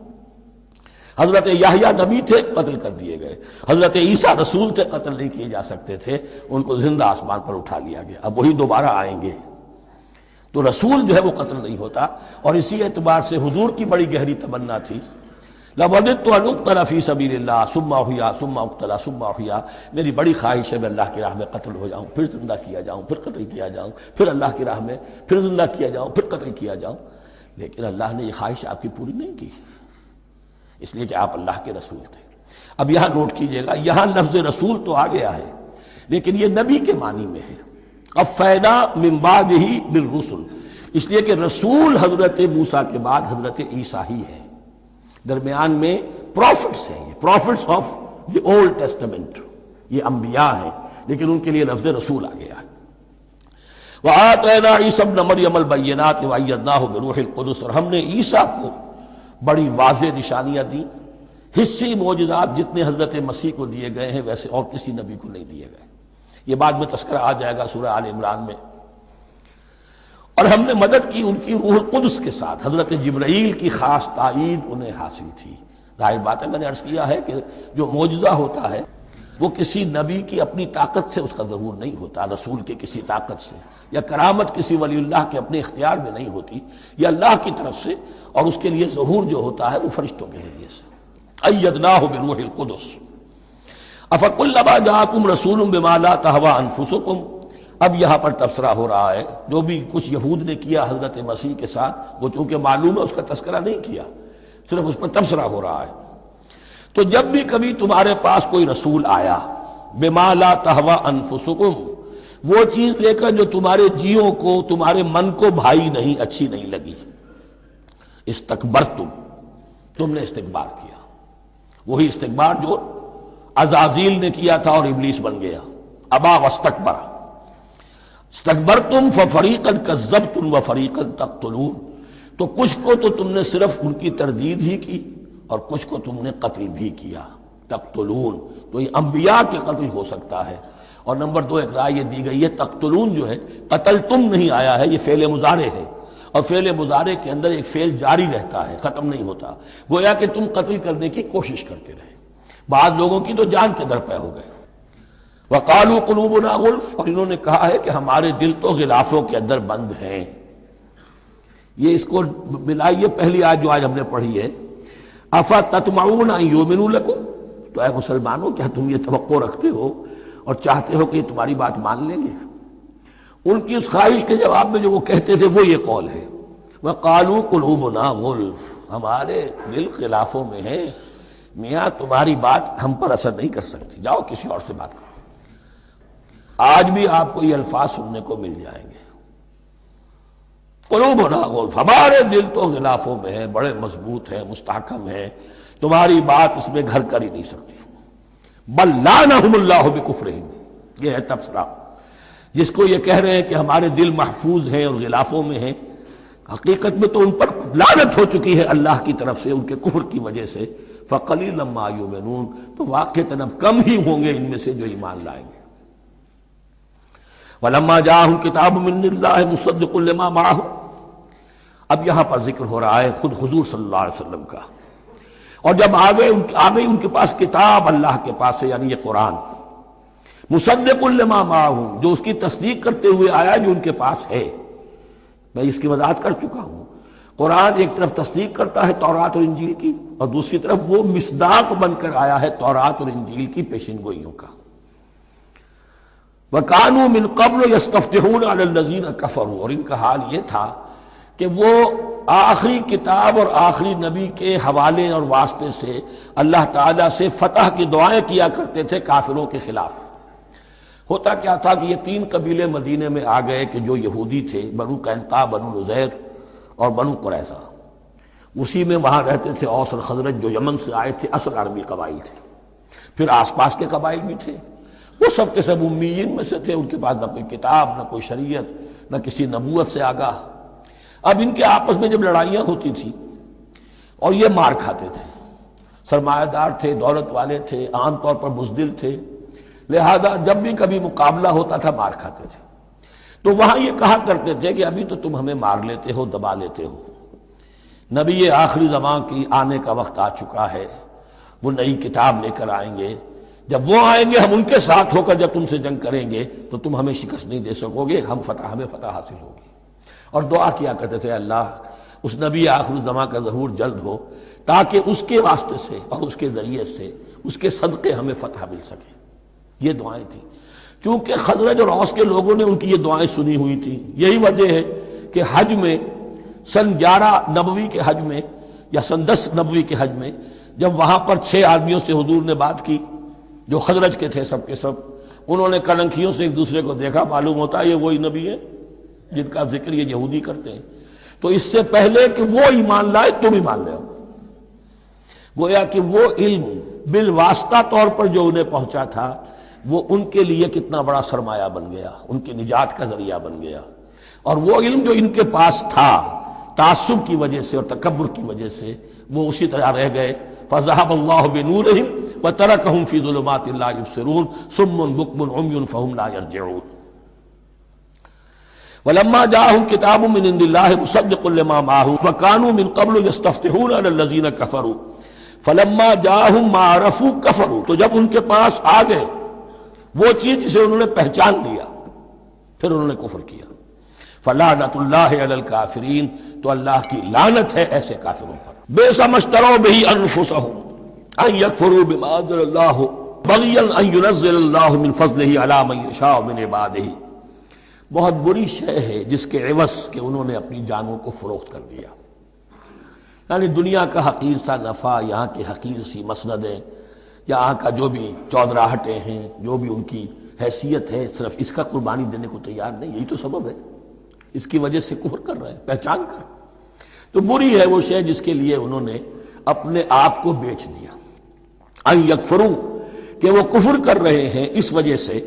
حضرت یحییٰ نبی تھے، قتل کر دیے گئے۔ حضرت عیسیٰ رسول تھے، قتل نہیں کیے جا سکتے تھے، ان کو زندہ آسمان پر اٹھا لیا گیا۔ اب وہی دوبارہ آئیں گے۔ تو رسول جو ہے وہ قتل نہیں ہوتا. اور اسی اعتبار سے حضور کی بڑی گہری تمنا تھی لَوَدِدتُّ أَنْ أُقْتَلَ فِي سَبِيلِ اللَّهِ ثُمَّ أُحْيَا ثُمَّ أُقْتَلَ ثُمَّ أُحْيَا. میری بڑی خواہش ہے میں اللہ کی راہ میں قتل ہو جاؤں، پھر زندہ کیا جاؤں، پھر قتل کیا جاؤں، پھر اللہ کی راہ میں پھر زندہ کیا جاؤں، پھر قتل کیا جاؤں. لیکن اللہ نے یہ خواہش آپ کی پوری نہیں کی، اس لیے کہ آپ اللہ کے رسول تھے. اب یہاں نوٹ کیجئے گا، یہاں لفظ رسول تو آ گیا ہے لیکن یہ نبی کے معنی میں ہے. قَفَّيْنَا مِن بَعْدِهِ بِالرُّسُلِ، اس لیے کہ رسول حضرت موسیٰ کے بعد حضرت عیسیٰ ہی ہے. درمیان میں پروفٹس ہیں، یہ prophets of the Old Testament, یہ انبیاء ہیں لیکن ان کے لیے لفظ رسول آ گیا ہے. وَآتَيْنَا عِيسَى ابْنَ مَرْيَمَ الْبَيِّنَاتِ وَأَيَّدْنَاهُ بِرُوحِ الْقُدُسِ، اور ہم نے عیسیٰ کو بڑی واضح نشانیاں دیں. حصی معجزات جتنے حضرت مسیح کو دیے گئے ہیں ویسے اور کسی نبی کو نہیں دیے گئے. یہ بعد میں تذکرہ آ جائے گا سورہ آل عمران میں. اور ہم نے مدد کی ان کی روح القدس کے ساتھ، حضرت جبرائیل کی خاص تائید انہیں حاصل تھی. ظاہر بات ہے، میں نے عرض کیا ہے کہ جو معجزہ ہوتا ہے وہ کسی نبی کی اپنی طاقت سے اس کا ظہور نہیں ہوتا، رسول کے کسی طاقت سے، یا کرامت کسی ولی اللہ کے اپنے اختیار میں نہیں ہوتی، یہ اللہ کی طرف سے. اور اس کے لیے ظہور جو ہوتا ہے وہ فرشتوں کے ذریعے سے. ایدناہ بروح القدس افکلما جاءکم رسول بما لا تہوی انفسکم. اب یہاں پر تبصرہ ہو رہا ہے، جو بھی کچھ یہود نے کیا حضرت مسیح کے ساتھ وہ چونکہ معلوم ہے اس کا تذکرہ نہیں کیا، صرف اس پر تبصرہ ہو رہا ہے. تو جب بھی کبھی تمہارے پاس کوئی رسول آیا بما لا تہوی انفسکم، وہ چیز لے کر جو تمہارے جیوں کو تمہارے من کو بھائی نہیں، اچھی نہیں لگی، استکبرتم، تم نے استکبار کیا. وہی استکبار جو عزازیل نے کیا تھا اور ابلیس بن گیا. ابا واستکبر. استکبرتم ففریقا کذبتم وفریقا تقتلون. تو کچھ کو تو تم نے صرف ان کی تردید ہی کی اور کچھ کو تم نے قتل بھی کیا. تقتلون تو یہ انبیاء کے قتل ہو سکتا ہے. اور نمبر 2 ایک رائے یہ دی گئی ہے تقتلون جو ہے قتل تم نہیں آیا ہے، یہ فعل مضارع ہے، اور فعل مضارع کے اندر ایک فعل جاری رہتا ہے، ختم نہیں ہوتا. گویا کہ تم قتل کرنے کی کوشش کرتے رہے. بعض لوگوں کی تو جان کے در پہ ہو گئے. وقالوا قلوبنا غلف، اور انہوں نے کہا ہے کہ ہمارے دل تو غلافوں کے اندر بند ہیں. یہ اس کو ملائیے پہلی آیت جو آج ہم نے پڑھی ہے، افتطمعون ان یؤمنوا لکم. تو اے مسلمانوں کیا تم یہ توقع رکھتے ہو اور چاہتے ہو کہ یہ تمہاری بات مان لیں گے؟ ان کی اس خواہش کے جواب میں جو وہ کہتے تھے وہ یہ قول ہے، وقالوا قلوبنا غلف، ہمارے دل غلافوں میں ہیں، میاں تمہاری بات ہم پر اثر نہیں کر سکتی، جاؤ کسی اور سے بات کرو. آج بھی آپ کو یہ الفاظ سننے کو مل جائیں گے، قلوبنا غلف، ہمارے دل تو غلافوں میں ہیں، بڑے مضبوط ہیں، مستحکم ہیں، تمہاری بات اس میں گھر کر ہی نہیں سکتی. بل لعنہم اللہ بکفرہم، یہ ہے تبصرہ. جس کو یہ کہہ رہے ہیں کہ ہمارے دل محفوظ ہیں اور غلافوں میں ہیں، حقیقت میں تو ان پر لعنت ہو چکی ہے اللہ کی طرف سے ان کے کفر کی وجہ سے. فقلیلا ما یؤمنون، تو واقعتاً اب کم ہی ہوں گے ان میں سے جو ایمان لائیں گے. ولما جاءہم کتاب من اللہ مصدق لما معہم، اب یہاں پر ذکر ہو رہا ہے خود حضور صلی اللہ علیہ وسلم کا. اور جب آ گئی ان کے پاس کتاب اللہ کے پاس سے، یعنی یہ قرآن، مصدق لما معہم، جو اس کی تصدیق کرتے ہوئے آیا جو ان کے پاس ہے. میں اس کی وضاحت کر چکا ہوں. قرآن ایک طرف تصدیق کرتا ہے تورات اور انجیل کی، اور دوسری طرف وہ مصداق بن کر آیا ہے تورات اور انجیل کی پیشن گوئیوں کا. وَكَانُوا مِن قَبْلُ يَسْتَفْتِحُونَ عَلَى الَّذِينَ كَفَرُوا، اور ان کا حال یہ تھا کہ وہ آخری کتاب اور آخری نبی کے حوالے اور واسطے سے اللہ تعالیٰ سے فتح کی دعائیں کیا کرتے تھے کافروں کے خلاف. ہوتا کیا تھا کہ یہ 3 قبیلے مدینے میں آ گئے کہ جو یہودی تھے، بنو قینقاع، بنو نذیر اور بنو قریظہ. اسی میں وہاں رہتے تھے اوس اور خزرج جو یمن سے آئے تھے، اصل عربی قبائل تھے. پھر آس پاس کے قبائل بھی تھے، وہ سب کے سب امیین میں سے تھے، ان کے پاس نہ کوئی کتاب، نہ کوئی شریعت، نہ کسی نبوت سے آگاہ. اب ان کے آپس میں جب لڑائیاں ہوتی تھیں اور یہ مار کھاتے تھے، سرمایہ دار تھے، دولت والے تھے، عام طور پر بزدل تھے، لہذا جب بھی کبھی مقابلہ ہوتا تھا مار کھاتے تھے. تو وہاں یہ کہا کرتے تھے کہ ابھی تو تم ہمیں مار لیتے ہو، دبا لیتے ہو، نبی آخری زمان کی آنے کا وقت آ چکا ہے، وہ نئی کتاب لے کر آئیں گے، جب وہ آئیں گے ہم ان کے ساتھ ہو کر جب تم سے جنگ کریں گے تو تم ہمیں شکست نہیں دے سکو گے، ہمیں فتح حاصل ہوگی. اور دعا کیا کرتے تھے اللہ اس نبی آخر الزمان کا ظہور جلد ہو تاکہ اس کے واسطے سے اور اس کے ذریعے سے اس کے صدقے ہمیں فتح مل سکے. یہ دعائیں تھیں. چونکہ خزرج اور اوس کے لوگوں نے ان کی یہ دعائیں سنی ہوئی تھیں. یہی وجہ ہے کہ حج میں سن 11 نبوی کے حج میں یا سن 10 نبوی کے حج میں جب وہاں پر 6 آدمیوں سے حضور نے بات کی جو خزرج کے تھے سب کے سب، انہوں نے کلنکھیوں سے ایک دوسرے کو دیکھا، معلوم ہوتا ہے یہ وہی نبی ہے جن کا ذکر یہ یہودی کرتے ہیں. تو اس سے پہلے کہ وہ ایمان لائے تم ایمان لے آؤ. گویا کہ وہ علم بالواسطہ طور پر جو انہیں پہنچا تھا وہ ان کے لیے کتنا بڑا سرمایہ بن گیا، ان کی نجات کا ذریعہ بن گیا. اور وہ علم جو ان کے پاس تھا تعصب کی وجہ سے اور تکبر کی وجہ سے وہ اسی طرح رہ گئے. فَذَهَبَ اللَّهُ بِنُورِهِمْ وَتَرَكَهُمْ فِي ظُلُمَاتٍ لَا يُبْصِرُونَ صُمٌّ بُكْمٌ عُمْيٌ فَهُمْ لَا يَرْجِعُونَ. وَلَمَّا جَاءَهُمْ كِتَابٌ مِّنْ عِندِ اللَّهِ مُصَدِّقٌ لِّمَا مَعَهُمْ وَكَانُوا مِن قَبْلُ يَسْتَفْتِحُونَ عَلَى الَّذِينَ كَفَرُوا فَلَمَّا جَاءَهُم مَّا عَرَفُوا كَفَرُوا. تو جب ان کے پاس آ گئے وہ چیز جسے انہوں نے پہچان لیا پھر انہوں نے کفر کیا. فَلَعْنَةُ اللَّهِ عَلَى الْكَافِرِينَ. تو اللہ کی لعنت ہے ایسے کافروں پر. بِئْسَ مَا اشْتَرَوْا بِهِ أَنفُسَهُمْ أَن يَكْفُرُوا بِمَا أَنزَلَ اللَّهُ بَغْيًا أَن يُنَزِّلَ اللَّهُ مِن فَضْلِهِ عَلَى مَن يَشَاءُ مِنْ عِبَادِهِ. بہت بری شے ہے جس کے عوض کہ انہوں نے اپنی جانوں کو فروخت کر دیا. یعنی دنیا کا حقیر سا نفع، یہاں کی حقیر سی مسندیں، یہاں کا جو بھی چودراہٹیں ہیں، جو بھی ان کی حیثیت ہے، صرف اس کا قربانی دینے کو تیار نہیں. یہی تو سبب ہے، اس کی وجہ سے کفر کر رہے ہیں پہچان کر. تو بری ہے وہ شے جس کے لیے انہوں نے اپنے آپ کو بیچ دیا. ان یکفروا کہ وہ کفر کر رہے ہیں اس وجہ سے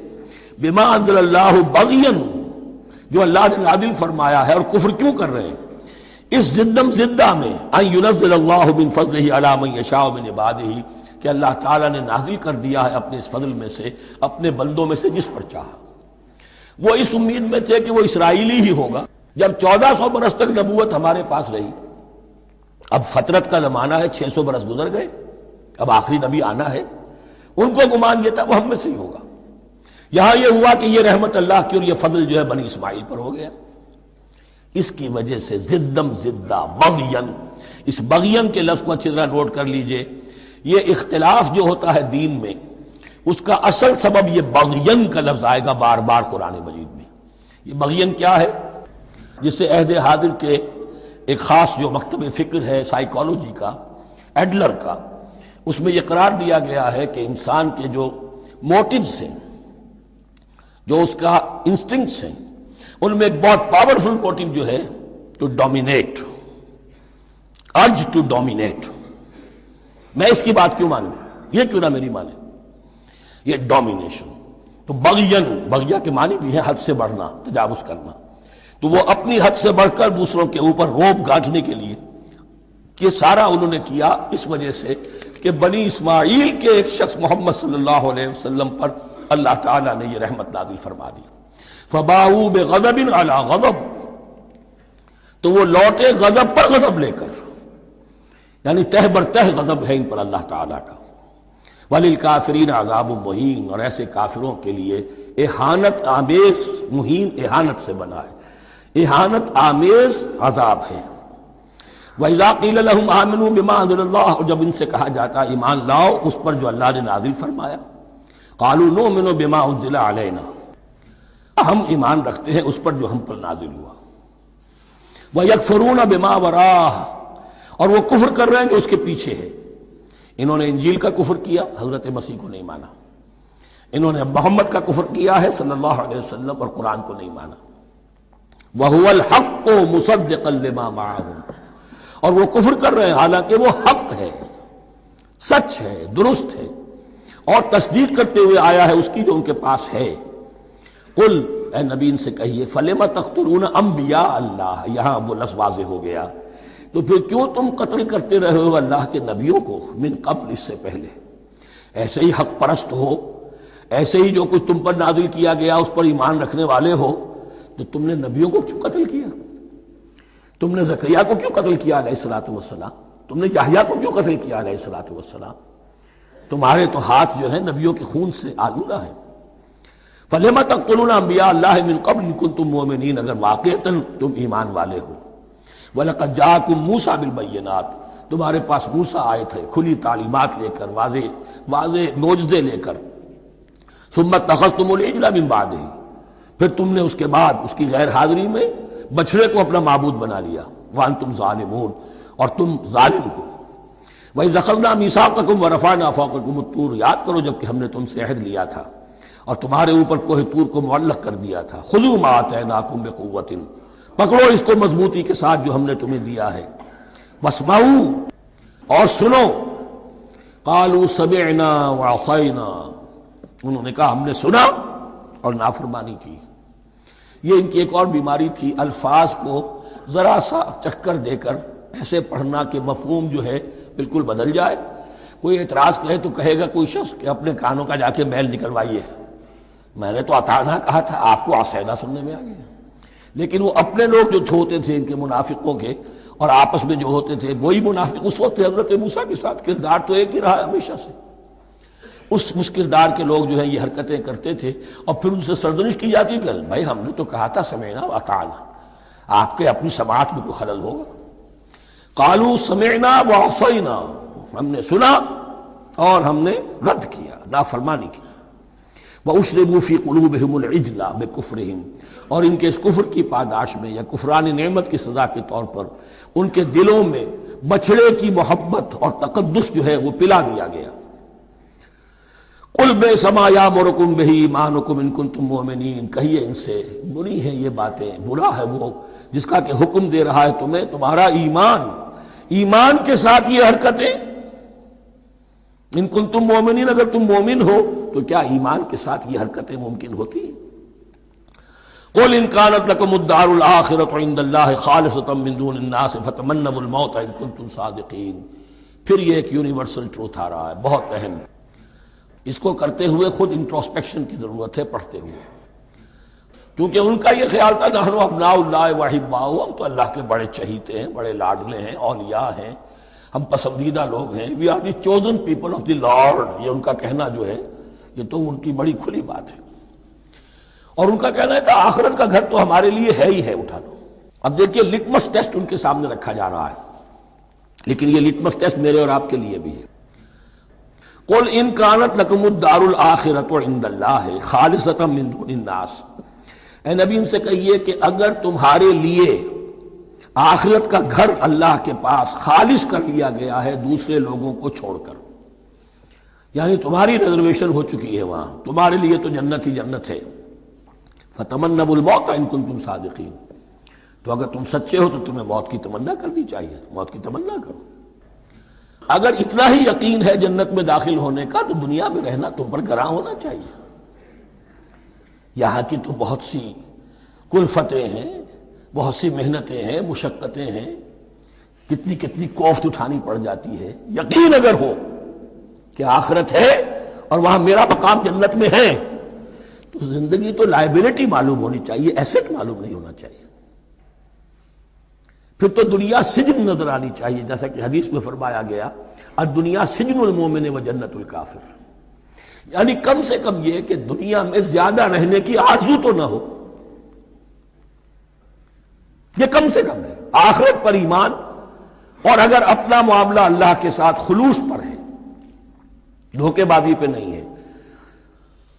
بما انزل اللہ بغیاً جو اللہ نے نازل فرمایا ہے. اور کفر کیوں کر رہے ہیں؟ اس زدم زدہ میں ان ینزل اللہ من فضلہ علی من یشاء من عبادہ کہ اللہ تعالیٰ نے نازل کر دیا ہے اپنے اس فضل میں سے اپنے بندوں میں سے جس پر چاہا. وہ اس امید میں تھے کہ وہ اسرائیلی ہی ہوگا. جب 1400 برس تک نبوت ہمارے پاس رہی، اب فترت کا زمانہ ہے، 600 برس گزر گئے، اب آخری نبی آنا ہے. ان کو گمان یہ تھا وہ ہم میں سے ہی ہوگا. یہاں یہ ہوا کہ یہ رحمت اللہ کی اور یہ فضل جو ہے بنی اسماعیل پر ہو گیا. اس کی وجہ سے زدم زدہ بغین، اس بغین کے لفظ کو اچھی طرح نوٹ کر لیجئے. یہ اختلاف جو ہوتا ہے دین میں اس کا اصل سبب یہ بغین کا لفظ آئے گا بار بار قرآن مجید میں. یہ بغین کیا ہے؟ جس سے عہد حاضر کے ایک خاص جو مکتب فکر ہے سائیکالوجی کا، ایڈلر کا، اس میں یہ قرار دیا گیا ہے کہ انسان کے جو موٹیوز ہیں، جو اس کا انسٹنکٹس ہیں، ان میں ایک بہت پاورفل موٹیو جو ہے to dominate, urge to dominate. میں اس کی بات کیوں مانوں، یہ کیوں نہ میری مانے، یہ ڈومینیشن. تو بغیہ کے معنی بھی ہے حد سے بڑھنا، تجاوز کرنا. تو وہ اپنی حد سے بڑھ کر دوسروں کے اوپر روب گانٹھنے کے لیے یہ سارا انہوں نے کیا اس وجہ سے کہ بنی اسماعیل کے ایک شخص محمد صلی اللہ علیہ وسلم پر اللہ تعالیٰ نے یہ رحمت نازل فرما دی. فباؤوا بغضب علی غضب. تو وہ لوٹے غضب پر غضب لے کر، یعنی تہ بر تہ غضب ہے ان پر اللہ تعالیٰ کا. وَلِلْكَافِرِينَ عَذَابٌ مُّهِينٌ. اور ایسے کافروں کے لیے اہانت آمیز، مہین اہانت سے بنا ہے، اہانت آمیز عذاب ہے. وَإِذَا قِيلَ لَهُمْ آمِنُوا بِمَا أَنزَلَ اللَّهُ. اور جب ان سے کہا جاتا ہے ایمان لاؤ اس پر جو اللہ نے نازل فرمایا، قَالُوا نُؤْمِنُ بِمَا أُنزِلَ عَلَيْنَا. ہم ایمان رکھتے ہیں اس پر جو ہم پر نازل ہوا. وَيَكْفُرُونَ بِمَا وَرَاهُ. اور وہ کفر کر رہے ہیں جو اس کے پیچھے ہے. انہوں نے انجیل کا کفر کیا، حضرت مسیح کو نہیں مانا. انہوں نے محمد کا کفر کیا ہے صلی اللہ علیہ وسلم، اور قرآن کو نہیں مانا. وَهُوَ الْحَقُّ مُصَدِّقًا لِمَا مَعَهُمْ. اور وہ کفر کر رہے ہیں حالانکہ وہ حق ہے، سچ ہے، درست ہے، اور تصدیق کرتے ہوئے آیا ہے اس کی جو ان کے پاس ہے. قل، اے نبی ان سے کہیے، فَلِمَ تَقْتُلُونَ أَنبِيَاءَ اللَّهِ. یہاں وہ لفظ واضح ہو گیا. تو پھر کیوں تم قتل کرتے رہے ہو اللہ کے نبیوں کو من قبل، اس سے پہلے. ایسے ہی حق پرست ہو، ایسے ہی جو کچھ تم پر نازل کیا گیا اس پر ایمان رکھنے والے ہو، تو تم نے نبیوں کو کیوں قتل کیا؟ تم نے زکریا کو کیوں قتل کیا علیہ الصلوۃ والسلام؟ تم نے یحییٰ کو کیوں قتل کیا علیہ الصلوۃ والسلام؟ تمہارے تو ہاتھ جو ہے نبیوں کے خون سے آلودہ ہے. فَلِمَ تَقْتُلُونَ أَنبِيَاءَ اللَّهِ مِن قَبْلِ إِن كُنتُم مُؤْمِنِينَ، اگر واقعتاً تم ایمان والے ہو. وَلَقَدْ جَاءَكُم مُوسَىٰ بِالْبَيِّنَاتِ، تمہارے پاس موسیٰ آئے تھے کھلی تعلیمات لے کر، واضح معجزے لے کر. ثُمَّ اتَّخَذْتُمُ الْعِجْلَ مِن بَعْدِهِ، پھر تم نے اس کے بعد اس کی غیر حاضری میں بچڑے کو اپنا معبود بنا لیا. وَأَنْتُمْ ظَالِمُونَ، اور تم ظالم ہو. وَإِذْ أَخَذْنَا مِيثَاقَكُمْ وَرَفَعْنَا فَوْقَكُمُ الطُّورَ، یاد کرو جب کہ ہم نے تم سے عہد لیا تھا اور تمہارے اوپر کوہ طور کو معلق کر دیا تھا. خُذُوا مَا آتَيْنَاكُمْ بِقُوَّةٍ، پکڑو اس کو مضبوطی کے ساتھ جو ہم نے تمہیں دیا ہے. وَاسْمَعُوا، اور سنو. قَالُوا سَمِعْنَا وَعَصَيْنَا، انہوں نے کہا ہم نے سنا اور نافرمانی کی. یہ ان کی ایک اور بیماری تھی، الفاظ کو ذرا سا چکر دے کر ایسے پڑھنا کہ مفہوم جو ہے بالکل بدل جائے. کوئی اعتراض کہے تو کہے گا کوئی شخص کہ اپنے کانوں کا جا کے میل نکلوائیے، میں نے تو اطعنا کہا تھا، آپ کو عصینا سننے میں آ گیا. لیکن وہ اپنے لوگ جو ہوتے تھے ان کے منافقوں کے، اور آپس میں جو ہوتے تھے وہی منافق اس وقت حضرت موسیٰ کے ساتھ کردار تو ایک ہی رہا ہمیشہ سے. اس کردار کے لوگ جو ہیں یہ حرکتیں کرتے تھے، اور پھر ان سے سرزنش کی جاتی کہ بھائی ہم نے تو کہا تھا سمعنا واطعنا، آپ کے اپنی سماعت میں کوئی خلل ہوگا. قالوا سمعنا وعصینا، ہم نے سنا اور ہم نے رد کیا، نافرمانی کی. وَأُشْرِبُوا فِي قُلُوبِهِمُ الْعِجْلَ بِكُفْرِهِمْ، اور ان کے اس کفر کی پاداش میں یا کفران نعمت کی سزا کے طور پر ان کے دلوں میں بچھڑے کی محبت اور تقدس جو ہے وہ پلا دیا گیا. قُلْ بِئْسَ مَا يَأْمُرُكُم بِهِ إِيمَانُكُمْ إِن كُنتُم مُّؤْمِنِينَ، کہیے ان سے بری ہیں یہ باتیں، برا ہے وہ جس کا کہ حکم دے رہا ہے تمہیں تمہارا ایمان کے ساتھ یہ حرکتیں. ان کنتم مومنین، اگر تم مومن ہو تو کیا ایمان کے ساتھ یہ حرکتیں ممکن ہوتی ہیں؟ قل ان كانت لكم الدار الآخرة عند الله خالصة من دون الناس فتمنوا الموت ان كنتم صادقین. پھر یہ ایک یونیورسل ٹروتھ آ رہا ہے بہت اہم، اس کو کرتے ہوئے خود انٹروسپیکشن کی ضرورت ہے پڑھتے ہوئے. کیونکہ ان کا یہ خیال تھا نحن ابناء اللہ واحباؤہ، ہم تو اللہ کے بڑے چہیتے ہیں، بڑے لاڈلے ہیں، اولیاء ہیں، ہم پسندیدہ لوگ ہیں. We are the chosen people of the Lord, یہ ان کا کہنا جو ہے یہ تو ان کی بڑی کھلی بات ہے. اور ان کا کہنا ہے کہ آخرت کا گھر تو ہمارے لیے ہے ہی ہے، اٹھا لو. اب دیکھیے لٹمس ٹیسٹ ان کے سامنے رکھا جا رہا ہے، لیکن یہ لٹمس ٹیسٹ میرے اور آپ کے لیے بھی ہے. قل ان كانت لكم الدار الآخرة عند الله خالصة من دون الناس، اے نبی ان سے کہیے کہ اگر تمہارے لیے آخرت کا گھر اللہ کے پاس خالص کر لیا گیا ہے دوسرے لوگوں کو چھوڑ کر، یعنی تمہاری ریزرویشن ہو چکی ہے وہاں، تمہارے لیے تو جنت ہی جنت ہے. فتمنوا الموت ان کنتم صادقین، تو اگر تم سچے ہو تو تمہیں موت کی تمنا کرنی چاہیے، موت کی تمنا کرو. اگر اتنا ہی یقین ہے جنت میں داخل ہونے کا تو دنیا میں رہنا تم پر گراں ہونا چاہیے. یہاں کی تو بہت سی کلفتیں ہیں، بہت سی محنتیں ہیں، مشقتیں ہیں، کتنی کتنی کوفت اٹھانی پڑ جاتی ہے. یقین اگر ہو کہ آخرت ہے اور وہاں میرا مقام جنت میں ہے تو زندگی تو لائبلٹی معلوم ہونی چاہیے، ایسٹ معلوم نہیں ہونا چاہیے. پھر تو دنیا سجن نظر آنی چاہیے، جیسا کہ حدیث میں فرمایا گیا الدنیا سجن المومن و جنت الکافر، یعنی کم سے کم یہ کہ دنیا میں زیادہ رہنے کی آرزو تو نہ ہو، یہ کم سے کم ہے. آخرت پر ایمان، اور اگر اپنا معاملہ اللہ کے ساتھ خلوص پر ہے، دھوکے بازی پہ نہیں ہے.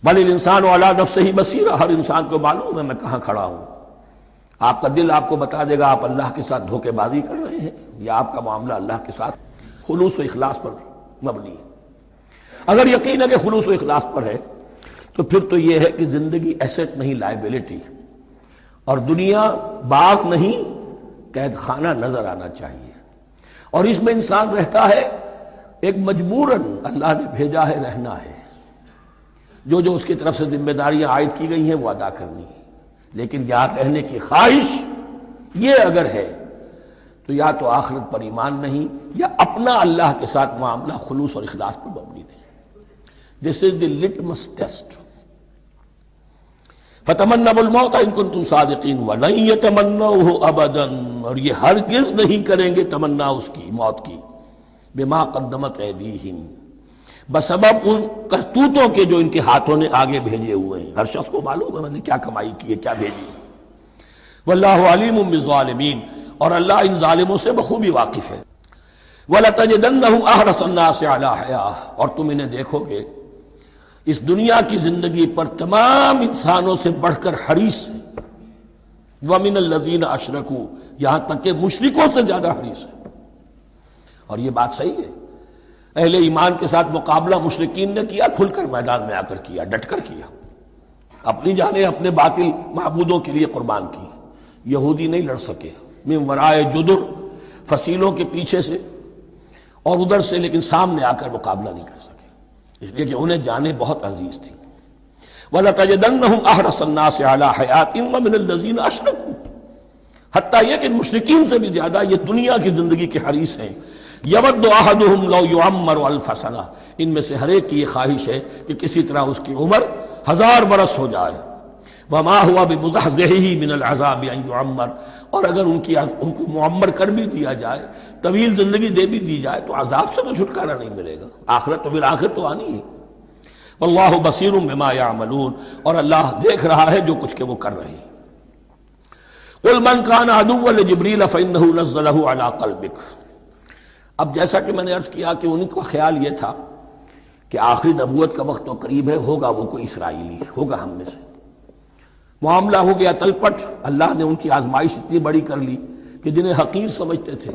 بل الانسان علی نفسہ بصیرہ، ہر انسان کو معلوم ہے میں کہاں کھڑا ہوں. آپ کا دل آپ کو بتا دے گا آپ اللہ کے ساتھ دھوکے بازی کر رہے ہیں یا آپ کا معاملہ اللہ کے ساتھ خلوص و اخلاص پر مبنی ہے. اگر یقین ہے کہ خلوص و اخلاص پر ہے تو پھر تو یہ ہے کہ زندگی ایسٹ نہیں لائبلٹی، اور دنیا باغ نہیں قید خانہ نظر آنا چاہیے. اور اس میں انسان رہتا ہے ایک مجبوراً، اللہ نے بھیجا ہے رہنا ہے، جو اس کی طرف سے ذمہ داریاں عائد کی گئی ہیں وہ ادا کرنی ہے. لیکن یہاں رہنے کی خواہش یہ اگر ہے تو یا تو آخرت پر ایمان نہیں یا اپنا اللہ کے ساتھ معاملہ خلوص اور اخلاص پر مبنی نہیں. دس از دی لٹمس ٹیسٹ. فتمنوا الموت ان کنتم صادقین ولن یتمنوہ ابدا، اور یہ ہرگز نہیں کریں گے تمنا اس کی موت کی. بما قدمت ایدیہم، بسبب ان کرتوتوں کے جو ان کے ہاتھوں نے آگے بھیجے ہوئے ہیں۔ ہر شخص کو معلوم ہے میں نے کیا کمائی کی ہے، کیا بھیجی ہے۔ واللہ علیم بالظالمین، اور اللہ ان ظالموں سے بخوبی واقف ہے۔ وَلَتَجِدَنَّهُمْ أَحْرَصَ النَّاسِ عَلَىٰ حَيَاةٍ، اور تم انہیں دیکھو گے اس دنیا کی زندگی پر تمام انسانوں سے بڑھ کر حریص ہیں۔ وَمِنَ الَّذِينَ أَشْرَكُوا، یہاں تک کہ مشرکوں سے زیادہ حریص ہے۔ اور یہ بات صحیح ہے، اہل ایمان کے ساتھ مقابلہ مشرکین نے کیا، کھل کر میدان میں آ کر کیا، ڈٹ کر کیا، اپنی جانیں اپنے باطل معبودوں کے لیے قربان کی۔ یہودی نہیں لڑ سکے، من ورائے جدر، فصیلوں کے پیچھے سے اور ادھر سے، لیکن سامنے آ کر مقابلہ نہیں کر سکے، اس لیے کہ انہیں جانیں بہت عزیز تھی۔ وَلَتَجِدَنَّهُمْ أَحْرَصَ النَّاسِ عَلَىٰ حَيَاةٍ وَمِنَ الَّذِينَ أَشْرَكُوا، حتیٰ یہ کہ مشرکین سے بھی زیادہ یہ دنیا کی زندگی کے حریص ہیں۔ یود احدہم لو یعمر الف سنہ، ان میں سے ہر ایک کی یہ خواہش ہے کہ کسی طرح اس کی عمر 1000 برس ہو جائے۔ وما ہوا بمزحزحہ من العذاب ان یعمر، اور اگر ان کو معمر کر بھی دیا جائے، طویل زندگی دے بھی دی جائے، تو عذاب سے تو چھٹکارا نہیں ملے گا، آخرت تو بالآخر تو آنی ہے۔ واللہ بصیر بما یعملون، اور اللہ دیکھ رہا ہے جو کچھ کہ وہ کر رہے ہیں۔ قل من کان عدوا لجبریل فانہ نزلہ علی قلبک، اب جیسا کہ میں نے عرض کیا کہ ان کا خیال یہ تھا کہ آخری نبوت کا وقت تو قریب ہے، ہوگا وہ کوئی اسرائیلی، ہوگا ہم میں سے۔ معاملہ ہو گیا تلپٹ، اللہ نے ان کی آزمائش اتنی بڑی کر لی کہ جنہیں حقیر سمجھتے تھے،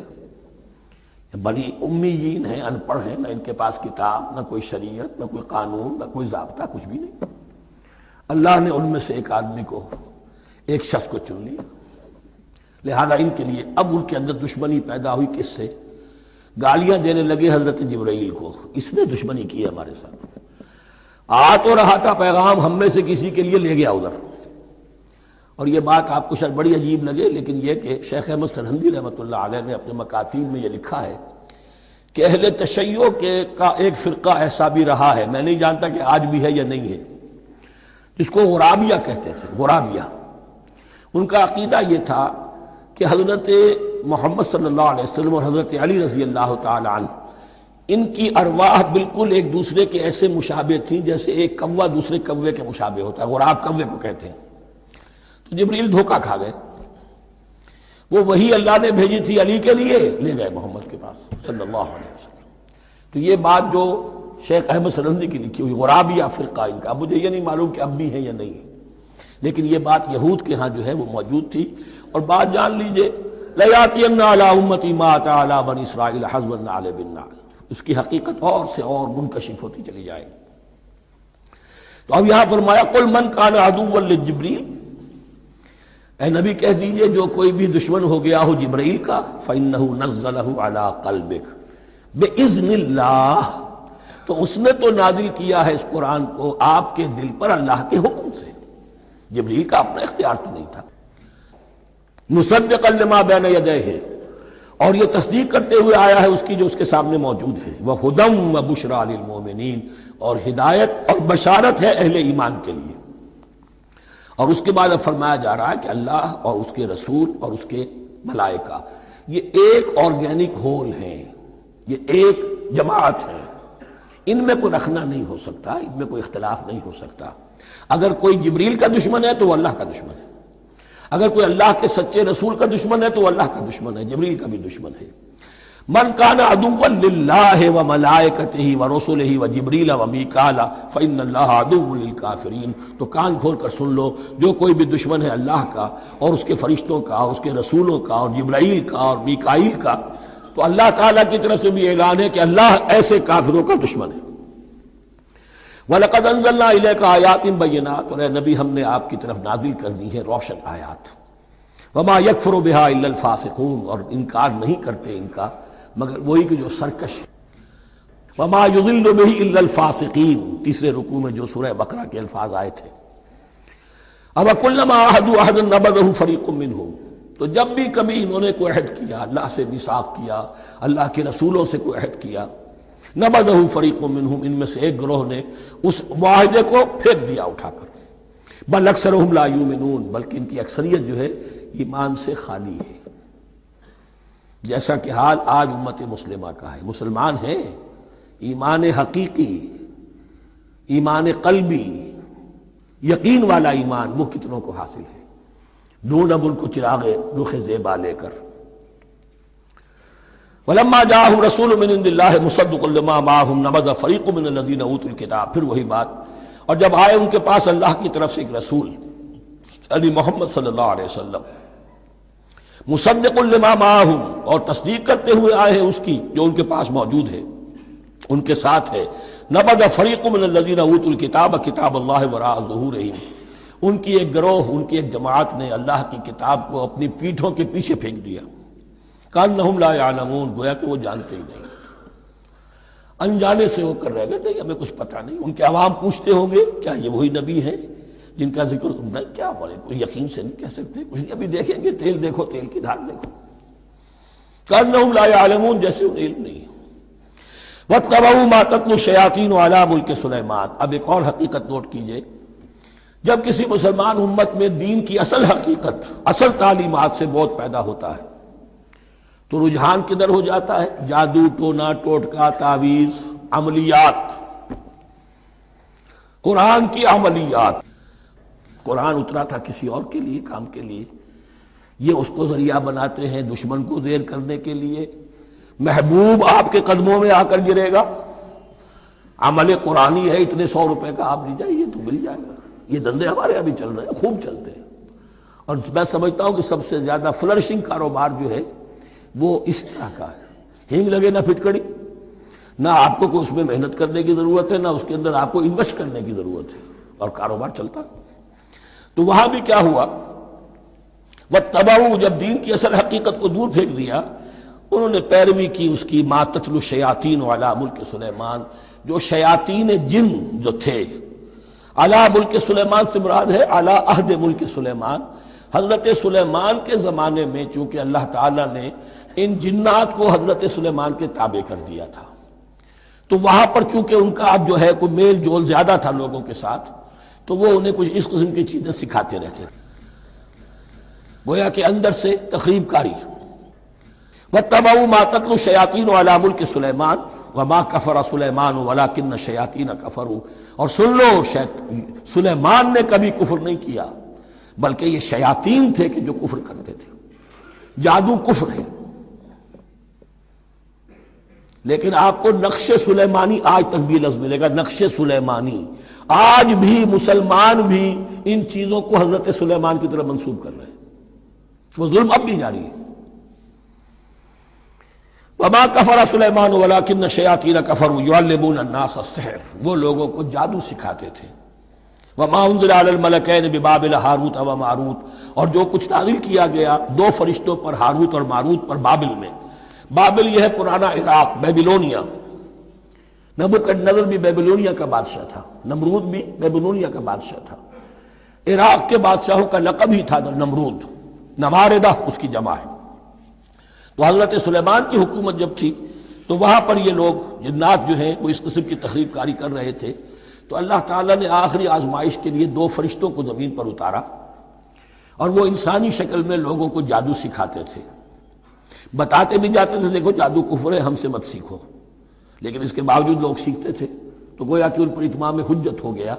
بڑی امیین ہیں، ان پڑھ ہیں، نہ ان کے پاس کتاب، نہ کوئی شریعت، نہ کوئی قانون، نہ کوئی ضابطہ، کچھ بھی نہیں، اللہ نے ان میں سے ایک آدمی کو، ایک شخص کو چن لیا۔ لہذا ان کے لیے اب ان کے اندر دشمنی پیدا ہوئی، کس سے؟ گالیاں دینے لگے حضرت جبرائیل کو، اس نے دشمنی کی ہے ہمارے ساتھ، آ تو رہا تھا پیغام ہم میں سے کسی کے لیے، لے گیا ادھر۔ اور یہ بات آپ کو شاید بڑی عجیب لگے، لیکن یہ کہ شیخ احمد سرہندی رحمۃ اللہ علیہ نے اپنے مکاتیب میں یہ لکھا ہے کہ اہل تشیع کا ایک فرقہ ایسا بھی رہا ہے، میں نہیں جانتا کہ آج بھی ہے یا نہیں ہے، جس کو غرابیہ کہتے تھے۔ غرابیہ، ان کا عقیدہ یہ تھا کہ حضرت محمد صلی اللہ علیہ وسلم اور حضرت علی رضی اللہ تعالی عنہ، ان کی ارواح بالکل ایک دوسرے کے ایسے مشابہ تھیں جیسے ایک کوا دوسرے کوے کے مشابہ ہوتا ہے، غراب کوے کو کہتے ہیں۔ تو جبریل دھوکہ کھا گئے، وہ وہی اللہ نے بھیجی تھی علی کے لیے، لے گئے محمد کے پاس صلی اللہ علیہ وسلم۔ تو یہ بات جو شیخ احمد سرہندی کی لکھی ہوئی غرابیہ فرقہ ان کا، مجھے یہ نہیں معلوم کہ اب بھی ہے یا نہیں، لیکن یہ بات یہود کے ہاں جو ہے وہ موجود تھی۔ اور بات جان لیجئے، لَيَأْتِيَنَّ عَلَىٰ أُمَّتِي مَا أَتَىٰ عَلَىٰ بَنِي إِسْرَائِيلَ حَزْوَ النَّعْلِ بِالنَّعْلِ، اس کی حقیقت اور سے اور منکشف ہوتی چلی جائے۔ تو اب یہاں فرمایا قُلْ مَنْ كَانَ عَدُوًّا لِجِبْرِيلَ، اے نبی کہہ دیجئے جو کوئی بھی دشمن ہو گیا ہو جبرائیل کا، فَإِنَّهُ نَزَّلَهُ عَلَىٰ قَلْبِكَ بِإِذْنِ اللَّهِ، تو اس نے تو نازل کیا ہے اس قرآن کو آپ کے دل پر اللہ کے حکم سے، جبرائیل کا اپنا اختیار تو نہیں تھا۔ مصدقا لما بین یدیہ، اور یہ تصدیق کرتے ہوئے آیا ہے اس کی جو اس کے سامنے موجود ہے، وہدی وبشریٰ للمؤمنین، اور ہدایت اور بشارت ہے اہل ایمان کے لیے۔ اور اس کے بعد اب فرمایا جا رہا ہے کہ اللہ اور اس کے رسول اور اس کے ملائکہ یہ ایک آرگینک ہول ہیں، یہ ایک جماعت ہے، ان میں کوئی رکھنا نہیں ہو سکتا، ان میں کوئی اختلاف نہیں ہو سکتا۔ اگر کوئی جبریل کا دشمن ہے تو وہ اللہ کا دشمن ہے، اگر کوئی اللہ کے سچے رسول کا دشمن ہے تو وہ اللہ کا دشمن ہے، جبریل کا بھی دشمن ہے۔ من کان عدوا للہ وملائکتہ ورسلہ وجبریل ومیکال فإن اللہ عدو للکافرین، تو کان کھول کر سن لو، جو کوئی بھی دشمن ہے اللہ کا اور اس کے فرشتوں کا اور اس کے رسولوں کا اور جبرائیل کا اور میکائیل کا، تو اللہ تعالیٰ کی طرف سے بھی اعلان ہے کہ اللہ ایسے کافروں کا دشمن ہے۔ وَلَقَدْ أَنزَلْنَا إِلَيْكَ آيَاتٍ بَيِّنَاتٍ، اور اے نبی ہم نے آپ کی طرف نازل کر دی ہیں روشن آیات۔ وَمَا يَكْفُرُ بِهَا إِلَّا الْفَاسِقُونَ، اور انکار نہیں کرتے ان کا مگر وہی کہ جو سرکش۔ وَمَا يُضِلُّ بِهِ إِلَّا الْفَاسِقِينَ، تیسرے رکوع میں جو سورہ بقرہ کے الفاظ آئے تھے۔ أَوَكُلَّمَا عَاهَدُوا عَهْدًا نَبَذَهُ فَرِيقٌ مِّنْهُمْ، تو جب بھی کبھی انہوں نے کوئی عہد کیا، اللہ سے میثاق کیا، اللہ کے رسولوں سے کوئی عہد کیا، نبذہ فریق منہم، ان میں سے ایک گروہ نے اس معاہدے کو پھینک دیا اٹھا کر۔ بل اکثرہم لا یؤمنون، بلکہ ان کی اکثریت جو ہے ایمان سے خالی ہے، جیسا کہ حال آج امت مسلمہ کا ہے۔ مسلمان ہیں، ایمان حقیقی، ایمان قلبی، یقین والا ایمان وہ کتنوں کو حاصل ہے؟ ڈھونڈ اب ان کو چراغ رخ زیبا لے کر۔ وَلَمَّا جَاءَهُمْ رَسُولٌ مِّنْ عِندِ اللَّهِ مُصَدِّقٌ لِّمَا مَعَهُمْ نَبَذَ فَرِيقٌ مِّنَ الَّذِينَ أُوتُوا الْكِتَابَ، پھر وہی بات، اور جب آئے ان کے پاس اللہ کی طرف سے ایک رسول یعنی محمد صلی اللہ علیہ وسلم، مصدق لما معہم، اور تصدیق کرتے ہوئے آئے ہیں اس کی جو ان کے پاس موجود ہے، ان کے ساتھ ہے، نبذ فریق من الذین اوتوا الکتاب کتاب اللہ وراء ظہورہم، ان کی ایک گروہ، ان کی ایک جماعت نے اللہ کی کتاب کو اپنی پیٹھوں کے پیچھے پھینک دیا، کانہم لا یعلمون، گویا کہ وہ جانتے ہی نہیں، انجانے سے ہو کر رہ گئے، نہیں ہمیں کچھ پتہ نہیں۔ ان کے عوام پوچھتے ہوں گے کیا یہ وہی نبی ہیں جن کا ذکر نہیں؟ کیا بولے، کوئی یقین سے نہیں کہہ سکتے، کچھ نہیں، ابھی دیکھیں گے، تیل دیکھو، تیل کی دھار دیکھو، کانہم لا یعلمون، جیسے انہیں علم نہیں۔ وَاتَّبَعُوا مَا تَتْلُو الشَّيَاطِينُ عَلَىٰ مُلْكِ سُلَيْمَانَ، اب ایک اور حقیقت نوٹ کیجئے، جب کسی مسلمان امت میں دین کی اصل حقیقت، اصل تعلیمات سے بہت پیدا ہوتا ہے تو رجحان کدھر ہو جاتا ہے؟ جادو، ٹونا، ٹوٹکا، تعویذ، عملیات، قرآن کی عملیات۔ قرآن اترا تھا کسی اور کے لیے، کام کے لیے، یہ اس کو ذریعہ بناتے ہیں دشمن کو زیر کرنے کے لیے۔ محبوب آپ کے قدموں میں آ کر گرے گا، عمل قرآنی ہے، اتنے 100 روپے کا آپ لے جائیے تو مل جائے گا۔ یہ دندے ہمارے ابھی چل رہے ہیں، خوب چلتے ہیں، اور میں سمجھتا ہوں کہ سب سے زیادہ فلرشنگ کاروبار جو ہے وہ اس طرح کا ہے۔ ہینگ لگے نہ پھٹکڑی، نہ آپ کو کوئی اس میں محنت کرنے کی ضرورت ہے، نہ اس کے اندر آپ کو انویسٹ کرنے کی ضرورت ہے، اور کاروبار چلتا۔ تو وہاں بھی کیا ہوا، وَاتَّبَعُوا، جب دین کی اصل حقیقت کو دور پھینک دیا، انہوں نے پیروی کی اس کی، مَا تَتْلُو الشَّيَاطِينُ عَلَىٰ مُلْكِ سلیمان، جو شیاطین جن جو تھے، عَلَىٰ مُلْكِ سلیمان سے مراد ہے عَلَىٰ عہد ملک سلیمان، حضرت سلیمان کے زمانے میں چونکہ اللہ تعالیٰ نے ان جنات کو حضرت سلیمان کے تابع کر دیا تھا، تو وہاں پر چونکہ ان کا اب جو ہے کوئی میل جول زیادہ تھا لوگوں کے ساتھ، تو وہ انہیں کچھ اس قسم کی چیزیں سکھاتے رہتے تھے، گویا کہ اندر سے تخریب کاری۔ وَاتَّبَعُوا مَا تَتْلُو الشَّيَاطِينُ عَلَىٰ مُلْكِ سُلَيْمَانَ وَمَا كَفَرَ سُلَيْمَانُ وَلَٰكِنَّ الشَّيَاطِينَ كَفَرُوا، اور سن لو، سلیمان نے کبھی کفر نہیں کیا، بلکہ یہ شیاطین تھے کہ جو کفر کرتے تھے۔ جادو کفر ہے، لیکن آپ کو نقش سلیمانی آج تک بھی لفظ ملے گا، نقش سلیمانی۔ آج بھی مسلمان بھی ان چیزوں کو حضرت سلیمان کی طرف منسوب کر رہے ہیں، وہ ظلم اب بھی جاری ہے۔ وَمَا كَفَرَ سُلَيْمَانُ وَلَٰكِنَّ الشَّيَاطِينَ كَفَرُوا يُعَلِّمُونَ النَّاسَ السِّحْرَ، وہ لوگوں کو جادو سکھاتے تھے۔ وَمَا أُنزِلَ عَلَى الْمَلَكَيْنِ بِبَابِلَ هَارُوتَ وَمَارُوتَ، اور جو کچھ نازل کیا گیا 2 فرشتوں پر، ہاروت اور ماروت پر، بابل میں۔ بابل یہ ہے پرانا عراق، بیبلونیا۔ نبوکدنضر بھی بیبلونیا کا بادشاہ تھا، نمرود بھی بیبلونیا کا بادشاہ تھا۔ عراق کے بادشاہوں کا لقب ہی تھا نمرود، نماردہ اس کی جمع ہے۔ تو حضرت سلیمان کی حکومت جب تھی تو وہاں پر یہ لوگ جنات جو ہیں وہ اس قسم کی تخریب کاری کر رہے تھے، تو اللہ تعالیٰ نے آخری آزمائش کے لیے 2 فرشتوں کو زمین پر اتارا، اور وہ انسانی شکل میں لوگوں کو جادو سکھاتے تھے، بتاتے بھی جاتے تھے دیکھو جادو کفر ہے، ہم سے مت سیکھو، لیکن اس کے باوجود لوگ سیکھتے تھے، تو گویا کہ ان پر اتمام حجت ہو گیا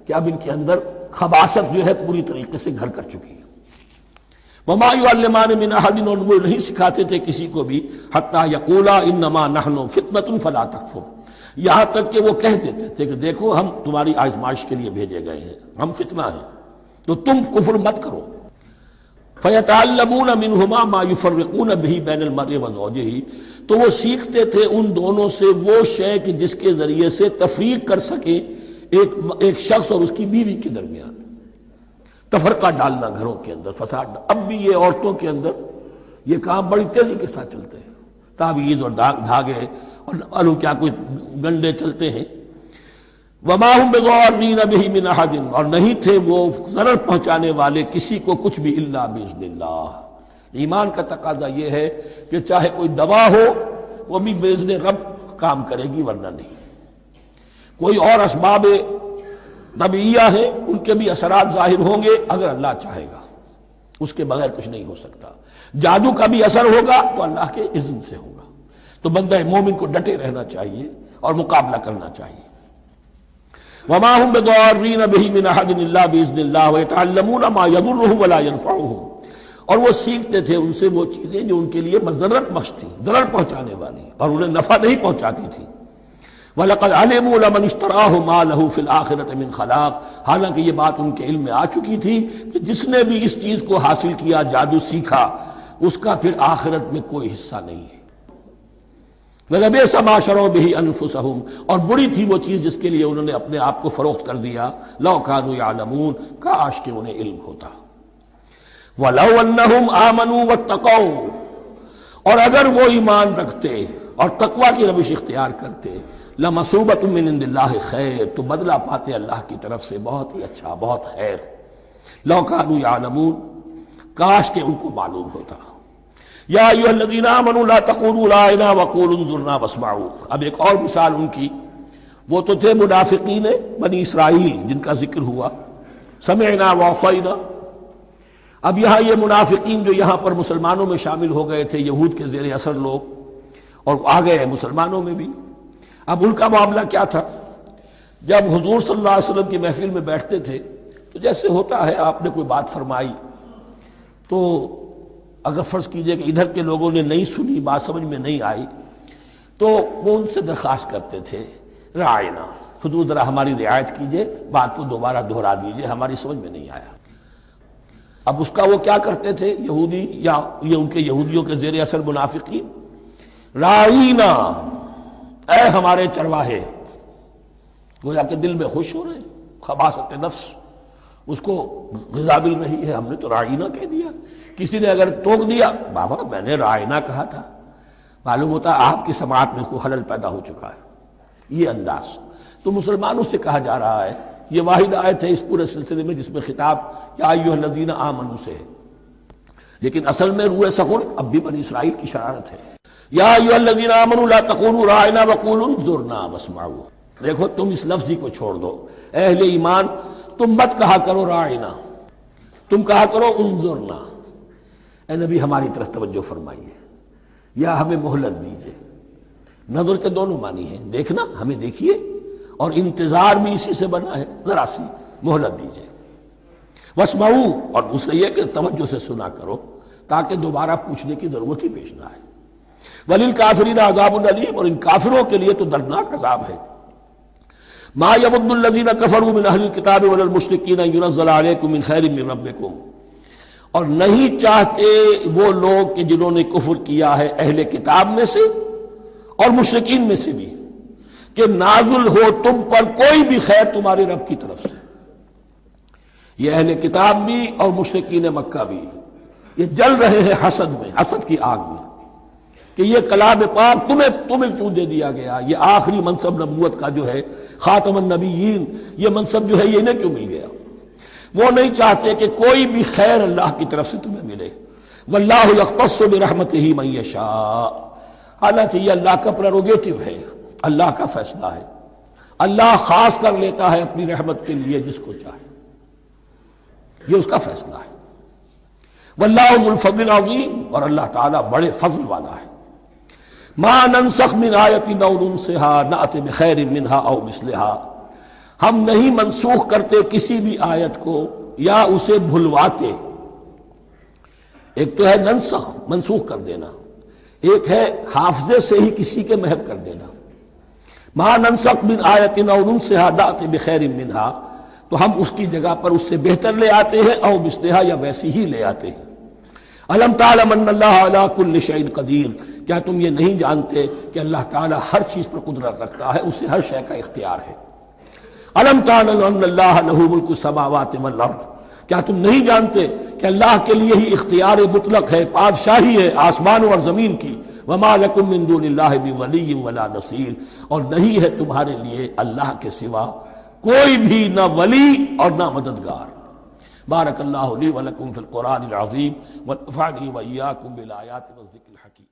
کہ اب ان کے اندر خباثت جو ہے پوری طریقے سے گھر کر چکی ہے۔ وَمَا يُعَلِّمَانِ مِنْ أَحَدٍ، اور وہ نہیں سکھاتے تھے کسی کو بھی، حَتَّىٰ يَقُولَا إِنَّمَا نَحْنُ فِتْنَةٌ فَلَا تَكْفُرْ، یہاں تک کہ وہ کہہ دیتے تھے کہ دیکھو ہم تمہاری آزمائش کے لیے بھیجے گئے ہیں، ہم فتنہ ہیں، تو تم کفر مت کرو۔ فَيَتَعَلَّمُونَ مِنْهُمَا مَا يُفَرِّقُونَ بِهِ بَيْنَ الْمَرْءِ وَزَوْجِهِ، تو وہ سیکھتے تھے ان دونوں سے وہ شے کہ جس کے ذریعے سے تفریق کر سکے ایک شخص اور اس کی بیوی کے درمیان، تفرقہ ڈالنا گھروں کے اندر، فساد۔ اب بھی یہ عورتوں کے اندر یہ کام بڑی تیزی کے ساتھ چلتے ہیں، تعویذ اور دھاگے اور معلوم کیا کوئی گنڈے چلتے ہیں۔ وَمَا هُمْ بِضَارِّينَ بِهِ مِنْ أَحَدٍ، اور نہیں تھے وہ ضرر پہنچانے والے کسی کو کچھ بھی، إِلَّا بِإِذْنِ اللَّهِ۔ ایمان کا تقاضا یہ ہے کہ چاہے کوئی دوا ہو وہ بھی بِإِذْنِ رب کام کرے گی، ورنہ نہیں۔ کوئی اور اسباب طبیعیہ ہیں، ان کے بھی اثرات ظاہر ہوں گے اگر اللہ چاہے گا، اس کے بغیر کچھ نہیں ہو سکتا۔ جادو کا بھی اثر ہوگا تو اللہ کے اذن سے ہوگا۔ تو بندہ مومن کو ڈٹے رہنا چاہیے اور مقابلہ کرنا چاہیے۔ وما هم بضارین بہ من احد الا باذن اللہ ویتعلمون ما یضرهم ولا ينفعهم، اور وہ سیکھتے تھے ان سے وہ چیزیں جو ان کے لیے مضرت بخش تھی، ضرر پہنچانے والی، اور انہیں نفع نہیں پہنچاتی تھی۔ وَلَقَدْ عَلِمُوا لَمَنِ اشْتَرَاهُ مَا لَهُ فِي الْآخِرَةِ مِنْ خَلَاقٍ، حالانکہ یہ بات ان کے علم میں آ چکی تھی کہ جس نے بھی اس چیز کو حاصل کیا، جادو سیکھا، اس کا پھر آخرت میں کوئی حصہ نہیں ہے۔ وَلَبِئْسَ مَا شَرَوْا بِهِ أَنفُسَهُمْ، اور بری تھی وہ چیز جس کے لیے انہوں نے اپنے آپ کو فروخت کر دیا۔ لَوْ كَانُوا يَعْلَمُونَ، کاش کہ انہیں علم ہوتا۔ وَلَوْ أَنَّهُمْ آمَنُوا وَاتَّقَوْا، اور اگر وہ ایمان رکھتے اور تقوی کی روش اختیار کرتے، لَمَثُوبَةٌ مِّنْ عِندِ اللَّهِ خَيْرٌ، تو بدلہ پاتے اللہ کی طرف سے بہت ہی اچھا، بہت خیر۔ لَوْ كَانُوا يَعْلَمُونَ، کاش کہ ان کو معلوم ہوتا۔ یا ایھا الذین آمنوا لا تقولوا رائنا وقولوا انظرنا واسمعوا، اب ایک اور مثال ان کی، وہ تو تھے منافقین بنی اسرائیل جن کا ذکر ہوا، سمعنا وعصینا۔ اب یہاں یہ منافقین جو یہاں پر مسلمانوں میں شامل ہو گئے تھے، یہود کے زیر اثر لوگ، اور آ گئے مسلمانوں میں بھی، اب ان کا معاملہ کیا تھا؟ جب حضور صلی اللہ علیہ وسلم کی محفل میں بیٹھتے تھے تو جیسے ہوتا ہے، آپ نے کوئی بات فرمائی تو اگر فرض کیجئے کہ ادھر کے لوگوں نے نہیں سنی، بات سمجھ میں نہیں آئی، تو وہ ان سے درخواست کرتے تھے رعاینا، حضور ذرا ہماری رعایت کیجئے، بات کو دوبارہ دہرا دیجئے، ہماری سمجھ میں نہیں آیا۔ اب اس کا وہ کیا کرتے تھے یہودی، یا یہ ان کے یہودیوں کے زیر اثر منافقین، رعاینا، اے ہمارے چرواہے، گویا کہ دل میں خوش ہو رہے ہیں، خباثت نفس اس کو غذا مل رہی ہے، ہم نے تو رعاینا کہہ دیا۔ کسی نے اگر ٹوک دیا، بابا میں نے رعاینا کہا تھا، معلوم ہوتا آپ کی سماعت میں کوئی خلل پیدا ہو چکا ہے، یہ انداز۔ تو مسلمانوں سے کہا جا رہا ہے، یہ واحد آیت ہے اس پورے سلسلے میں جس میں خطاب یا ایھا الذین آمنوا سے ہے، لیکن اصل میں روح سخن اب بھی بنی اسرائیل کی شرارت ہے۔ یا ایھا الذین آمنوا لا تقولوا رعاینا وقولوا انظرنا واسمعوا، دیکھو تم اس لفظ ہی کو چھوڑ دو، اہل ایمان تم مت کہا کرو رعاینا، تم کہا کرو انظرنا، اے نبی ہماری طرف توجہ فرمائیے، یا ہمیں مہلت دیجیے۔ نظر کے دونوں معنی ہیں، دیکھنا، ہمیں دیکھیے، اور انتظار بھی اسی سے بنا ہے، ذرا سی مہلت دیجیے۔ واسمعوا، اور دوسرے یہ کہ توجہ سے سنا کرو تاکہ دوبارہ پوچھنے کی ضرورت ہی پیش نہ آئے۔ وللکافرین عذاب علیم، اور ان کافروں کے لیے تو دردناک عذاب ہے۔ ما یود الذین کفروا من اہل الکتاب ولا المشرکین ان ینزل علیکم من خیر من ربکم، اور نہیں چاہتے وہ لوگ کہ جنہوں نے کفر کیا ہے اہل کتاب میں سے اور مشرکین میں سے بھی، کہ نازل ہو تم پر کوئی بھی خیر تمہارے رب کی طرف سے۔ یہ اہل کتاب بھی اور مشرکین مکہ بھی، یہ جل رہے ہیں حسد میں، حسد کی آگ میں، کہ یہ کلام پاک تمہیں کیوں دے دیا گیا، یہ آخری منصب نبوت کا جو ہے، خاتم النبیین، یہ منصب جو ہے یہ انہیں کیوں مل گیا؟ وہ نہیں چاہتے کہ کوئی بھی خیر اللہ کی طرف سے تمہیں ملے۔ واللہ یختص برحمتہ من یشاء، حالانکہ یہ اللہ کا پریروگیٹو ہے، اللہ کا فیصلہ ہے، اللہ خاص کر لیتا ہے اپنی رحمت کے لیے جس کو چاہے، یہ اس کا فیصلہ ہے۔ واللہ ذو الفضل العظیم، اور اللہ تعالیٰ بڑے فضل والا ہے۔ ما ننسخ من آیت او ننسها نأت بخیر منها او مثلها، ہم نہیں منسوخ کرتے کسی بھی آیت کو یا اسے بھلواتے۔ ایک تو ہے ننسخ، منسوخ کر دینا، ایک ہے حافظے سے ہی کسی کے محو کر دینا۔ ما ننسخ من آیت او ننسها نأت بخیر منها، تو ہم اس کی جگہ پر اس سے بہتر لے آتے ہیں، او مثلها، یا ویسی ہی لے آتے ہیں۔ الم تعلم ان اللہ علی کل شیء قدیر، کیا تم یہ نہیں جانتے کہ اللہ تعالیٰ ہر چیز پر قدرت رکھتا ہے، اسے ہر شے کا اختیار ہے۔ الم تعلم ان اللہ لہ ملک السماوات والارض، کیا تم نہیں جانتے کہ اللہ کے لیے ہی اختیار مطلق ہے، بادشاہی ہے آسمانوں اور زمین کی۔ وما لکم من دون اللہ من ولی ولا نصیر، اور نہیں ہے تمہارے لیے اللہ کے سوا کوئی بھی نہ ولی اور نہ مددگار۔ بارک اللہ لی ولکم فی القرآن العظیم ونفعنی وإیاکم بالآیات والذکر الحکیم۔